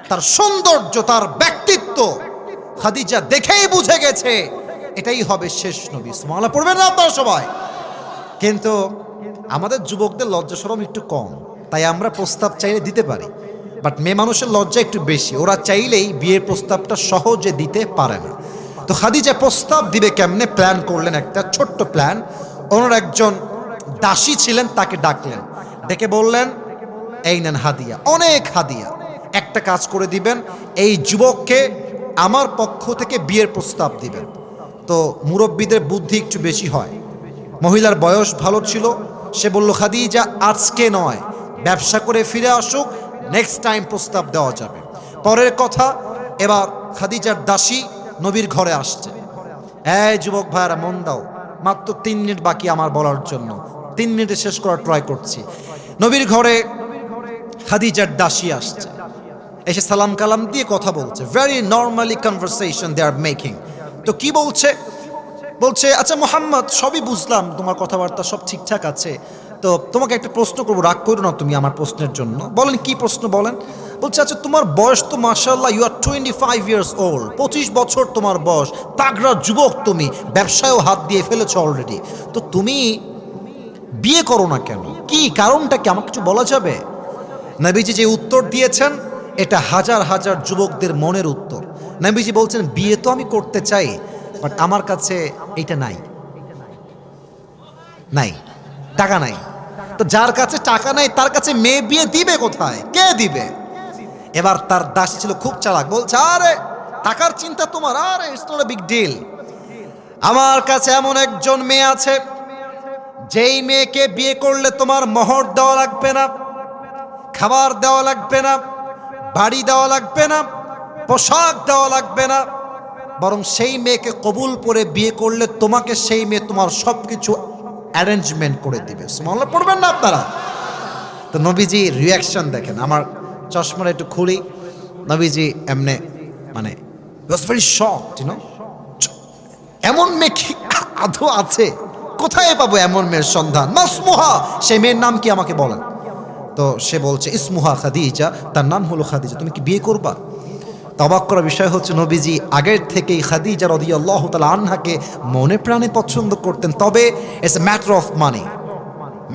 তার সৌন্দর্য, তার ব্যক্তিত্ব, খাদিজা দেখেই বুঝে গেছে এটাই হবে শেষ নবী। সুবহানাল্লাহ পড়বেন না আপনারা সবাই? কিন্তু আমাদের যুবকদের লজ্জা শরম একটু কম, তাই আমরা প্রস্তাব চাইলে দিতে পারি, বাট মেয়ে মানুষের লজ্জা একটু বেশি, ওরা চাইলেই বিয়ের প্রস্তাবটা সহজে দিতে পারে না। তো খাদিজা প্রস্তাব দিবে কেমনে প্ল্যান করলেন, একটা ছোট্ট প্ল্যান। ওনার একজন দাসী ছিলেন, তাকে ডাকলেন, ডেকে বললেন এই নেন হাদিয়া, অনেক হাদিয়া, একটা কাজ করে দিবেন, এই যুবককে আমার পক্ষ থেকে বিয়ের প্রস্তাব দিবেন। তো মুরব্বীদের বুদ্ধি একটু বেশি হয়, মহিলার বয়স ভালো ছিল, সে বলল খাদিজা আজকে নয়, ব্যবসা করে ফিরে আসুক, নেক্সট টাইম প্রস্তাব দেওয়া যাবে। পরের কথা, এবার খাদিজার দাসী নবীর ঘরে আসছে। এই যুবক ভাইরা মন দাও, মাত্র 3 মিনিট বাকি আমার বলার জন্য, 3 মিনিটে শেষ করার ট্রাই করছি। নবীর ঘরে খাদিজার দাসী আসছে, এসে সালাম কালাম দিয়ে কথা বলছে, very normally conversation they are making. তো কি বলছে, বলছে আচ্ছা মোহাম্মদ, সবই বুঝলাম, তোমার কথাবার্তা সব ঠিকঠাক আছে, তো তোমাকে একটা প্রশ্ন করবো, রাগ করো না তুমি আমার প্রশ্নের জন্য। বলেন কি প্রশ্ন বলেন। বলছে আচ্ছা তোমার বয়স তো মাশাআল্লাহ, ইউ আর 25 ইয়ার্স ওল্ড, 25 বছর তোমার বয়স, তাগড়া যুবক তুমি, ব্যবসায়ও হাত দিয়ে ফেলেছো অলরেডি, তো তুমি বিয়ে করো না কেন, কি কারণটা কি, আমাকে কিছু বলা যাবে? নবীজি যে উত্তর দিয়েছেন এটা হাজার হাজার যুবকদের মনের উত্তর। নবীজি বলছেন বিয়ে তো আমি করতে চাই, বাট আমার কাছে এটা নাই, নাই, টাকা নাই। তো যার কাছে টাকা নাই তার কাছে মেয়ে বিয়ে দিবে কোথায়, কে দিবে? এবার তার দাসী ছিল খুব চালাক, বলছে আরে টাকার চিন্তা তোমার, আরে it's not a big deal, আমার কাছে এমন একজন মেয়ে আছে যেই মেয়েকে বিয়ে করলে তোমার মোহর দেওয়া লাগবে না, খাবার দেওয়া লাগবে না, বাড়ি দেওয়া লাগবে না, পোশাক দেওয়া লাগবে না, বরং সেই মেয়েকে কবুল করে বিয়ে করলে তোমাকে সেই মেয়ে তোমার সব কিছু অ্যারেঞ্জমেন্ট করে দিবে। সুবহানাল্লাহ পড়বেন না আপনারা? তো নবীজি রিয়াকশন দেখেন, আমার চশমাটা একটু খুলি, নবীজি এমনে মানে was very shocked, you know, এমন মেয়ে কি আদৌ আছে, কোথায় পাবো এমন মেয়ের সন্ধান, মাসমুহা, সেই মেয়ের নাম কি আমাকে বলেন। তো সে বলছে ইসমুহা খাদিজা, তার নাম হলো খাদিজা, তুমি কি বিয়ে করবা? অবাক করার বিষয় হচ্ছে নবীজি আগের থেকেই খাদিজা রাদিয়াল্লাহু তাআলা আনহাকে মনে প্রাণে পছন্দ করতেন, তবে it's a matter of money,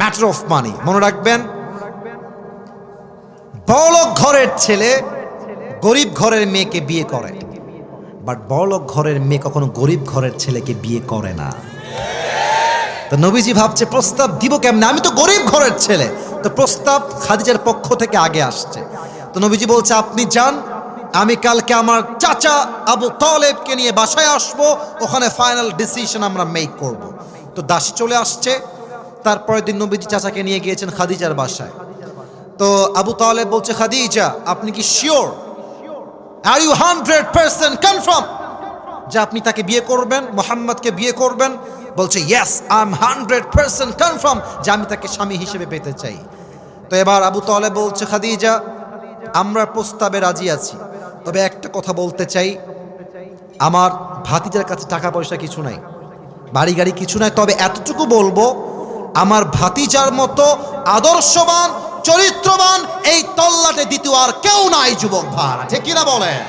matter of money. মনে রাখবেন, বড়লোক ঘরের ছেলে গরিব ঘরের মেয়েকে বিয়ে করে, বাট বড়লোক ঘরের মেয়ে কখনো গরিব ঘরের ছেলেকে বিয়ে করে না। তো নবীজি ভাবছে প্রস্তাব দিব কেমনে, আমি তো গরিব ঘরের ছেলে। তো প্রস্তাব খাদিজার পক্ষ থেকে আগে আসছে। তো নবীজি বলছে আপনি যান, আমি কালকে আমার চাচা আবু তালেবকে নিয়ে বাসায় আসবো, ওখানে ফাইনাল ডিসিশন আমরা মেক করব। তো দাসী চলে আসছে, তারপরের দিন নবীজি চাচাকে নিয়ে গিয়েছেন খাদিজার বাসায়। তো আবু তালেব বলছে খাদিজা আপনি কি শিওর, আর ইউ 100% কনফার্ম যে আপনি তাকে বিয়ে করবেন, মোহাম্মদকে বিয়ে করবেন? বলছে ইয়েস, আই এম 100% কনফার্ম যে আমি তাকে স্বামী হিসেবে পেতে চাই। তো এবার আবু তালেব বলছে খাদিজা আমরা প্রস্তাবে রাজি আছি, তবে একটা কথা বলতে চাই, আমার ভাতিজার কাছে টাকা পয়সা কিছু নাই, বাড়ি গাড়ি কিছু নাই, তবে এতটুকু বলবো আমার ভাতিজার মতো আদর্শবান চরিত্রবান এই তল্লাটে দ্বিতীয় আর কেউ নাই যুবক ভাড়া, ঠিক কিনা বলেন?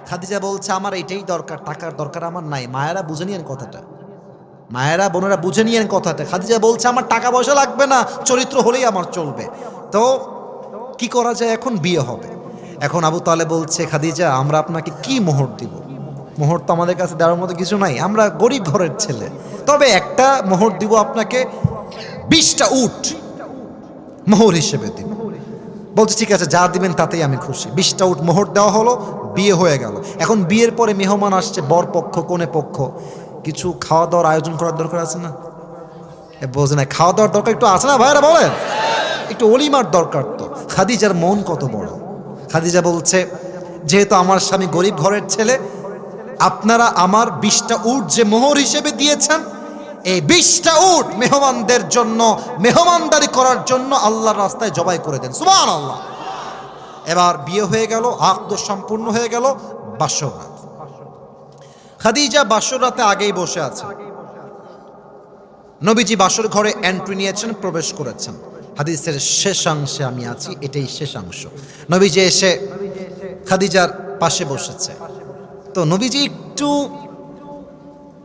খাদিজা বলছে আমার এইটাই দরকার, টাকার দরকার আমার নাই। মায়েরা বুঝে নিয়েন কথাটা, মায়েরা বোনেরা বুঝে নিয়েন কথাটা। খাদিজা বলছে আমার টাকা পয়সা লাগবে না, চরিত্র হলেই আমার চলবে। তো কি করা যায়, এখন বিয়ে হবে। এখন আবু তালেব বলছে খাদিজা আমরা আপনাকে কি মোহর দিব, মোহর তো আমাদের কাছে দেওয়ার মতো কিছু নাই, আমরা গরিব ঘরের ছেলে, তবে একটা মোহর দিব আপনাকে, 20টা উট মোহর হিসেবে দিব। বলছে ঠিক আছে যা দিবেন তাতেই আমি খুশি। 20টা উট মোহর দেওয়া হলো, বিয়ে হয়ে গেল। এখন বিয়ের পরে মেহমান আসছে, বর পক্ষ কনে পক্ষ, কিছু খাওয়া দাওয়ার আয়োজন করার দরকার আছে না? বোঝে না, খাওয়া দাওয়ার দরকার একটু আছে না ভাইরা, বলেন একটু অলিমার দরকার। তো খাদিজার মন কত বড়, খাদিজা বলছে যেহেতু আমার স্বামী গরিব ঘরের ছেলে, আপনারা আমার 20টা উট যে মোহর হিসেবে দিয়েছেন, এই 20টা উট মেহমানদের জন্য, মেহমানদারি করার জন্য আল্লাহর রাস্তায় জবাই করে দেন। সুবহানাল্লাহ। এবার বিয়ে হয়ে গেল, আকদ সম্পূর্ণ হয়ে গেল, বাসর রাত। খাদিজা বাসর রাতে আগেই বসে আছে, নবীজি বাসর ঘরে এন্ট্রি নিয়েছেন, প্রবেশ করেছেন। হাদিসের শেষাংশে আমি আছি, এটাই শেষাংশ। নবীজি এসে খাদিজার পাশে বসেছে। তো নবীজি একটু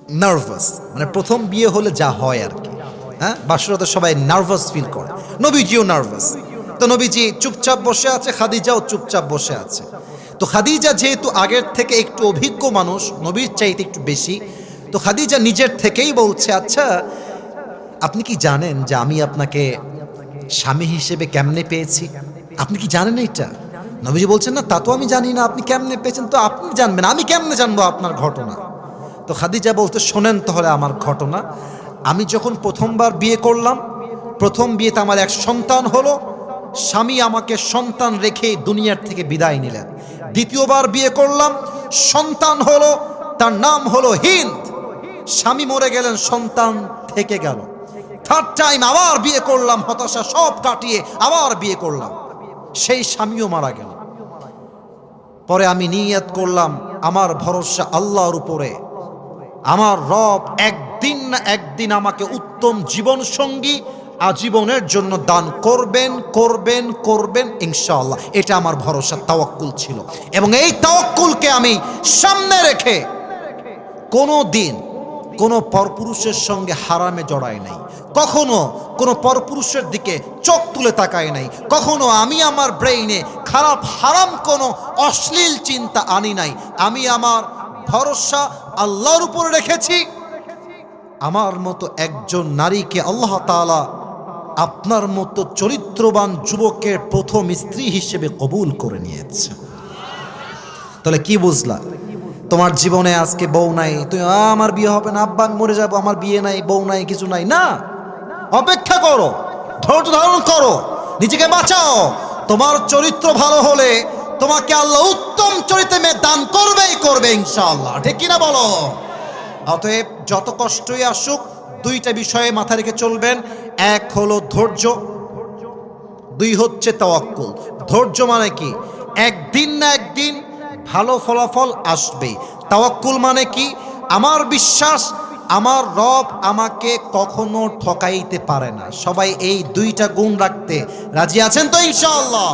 নার্ভাস, মানে প্রথম বিয়ে হলে যা হয় আর কি, হ্যাঁ বাসরাতে সবাই নার্ভাস ফিল করে, নবীজিও নার্ভাস। তো নবীজি চুপচাপ বসে আছে, খাদিজাও চুপচাপ বসে আছে। তো খাদিজা যেহেতু আগের থেকে একটু অভিজ্ঞ মানুষ, নবীর চাইতে একটু বেশি, তো খাদিজা নিজের থেকেই বলছে, আচ্ছা আপনি কি জানেন যে আমি আপনাকে স্বামী হিসেবে কেমনে পেয়েছি? আপনি কি জানেন এটা? নবীজি বলছেন, না তা তো আমি জানি না, আপনি কেমনে পেয়েছেন তো আপনি জানবেন, আমি কেমনে জানবো আপনার ঘটনা? তো খাদিজা বলতে, শোনেন তাহলে আমার ঘটনা। আমি যখন প্রথমবার বিয়ে করলাম, প্রথম বিয়েতে আমার এক সন্তান হলো, স্বামী আমাকে সন্তান রেখে দুনিয়ার থেকে বিদায় নিলেন। দ্বিতীয়বার বিয়ে করলাম, সন্তান হলো, তার নাম হলো হিন্দ, স্বামী মরে গেলেন, সন্তান থেকে গেল। থার্ড টাইম আবার বিয়ে করলাম, হতাশা সব কাটিয়ে আবার বিয়ে করলাম, সেই স্বামীও মারা গেল। পরে আমি নিয়ত করলাম, আমার ভরসা আল্লাহর উপরে, আমার রব একদিন না একদিন আমাকে উত্তম জীবন সঙ্গী আজীবনের জন্য দান করবেন করবেন করবেন ইনশাআল্লাহ। এটা আমার ভরসা, তাওয়াক্কুল ছিল। এবং এই তাওয়াক্কুলকে আমি সামনে রেখে কোনো দিন কোনো পরপুরুষের সঙ্গে হারামে জড়াই নাই, কখনো কোনো পরপুরুষের দিকে চোখ তুলে তাকাই নাই, কখনো আমি আমার ব্রেইনে খারাপ হারাম কোনো অশ্লীল চিন্তা আনি নাই। আমি আমার ভরসা আল্লাহর উপরে রেখেছি। আমার মতো একজন নারীকে আল্লাহ তাআলা আপনার মতো চরিত্রবান যুবকের প্রথম স্ত্রী হিসেবে কবুল করে নিয়েছে। তাহলে কি বুঝলা? তোমার জীবনে আজকে বউ নাই, তুমি আমার বিয়ে হবে না, আব্বা আমি মরে যাবো, আমার বিয়ে নাই, বউ নাই, কিছু নাই, না। অপেক্ষা করো, ধৈর্য ধারণ করো, নিজেকে বাঁচাও। তোমার চরিত্র ভালো হলে তোমাকে আল্লাহ উত্তম চরিত্রে মেয়ে দান করবেই করবে ইনশাআল্লাহ, ঠিক কিনা বলো? অতএব যত কষ্টই আসুক, দুইটা বিষয়ে মাথা রেখে চলবেন। এক হলো ধৈর্য, দুই হচ্ছে তাওয়াক্কুল। ধৈর্য মানে কি? একদিন না একদিন ভালো ফলাফল আসবে। তাওয়াক্কুল মানে কি? আমার বিশ্বাস আমার রব আমাকে কখনো ঠকাইতে পারে না। সবাই এই দুইটা গুণ রাখতে রাজি আছেন তো ইনশাআল্লাহ?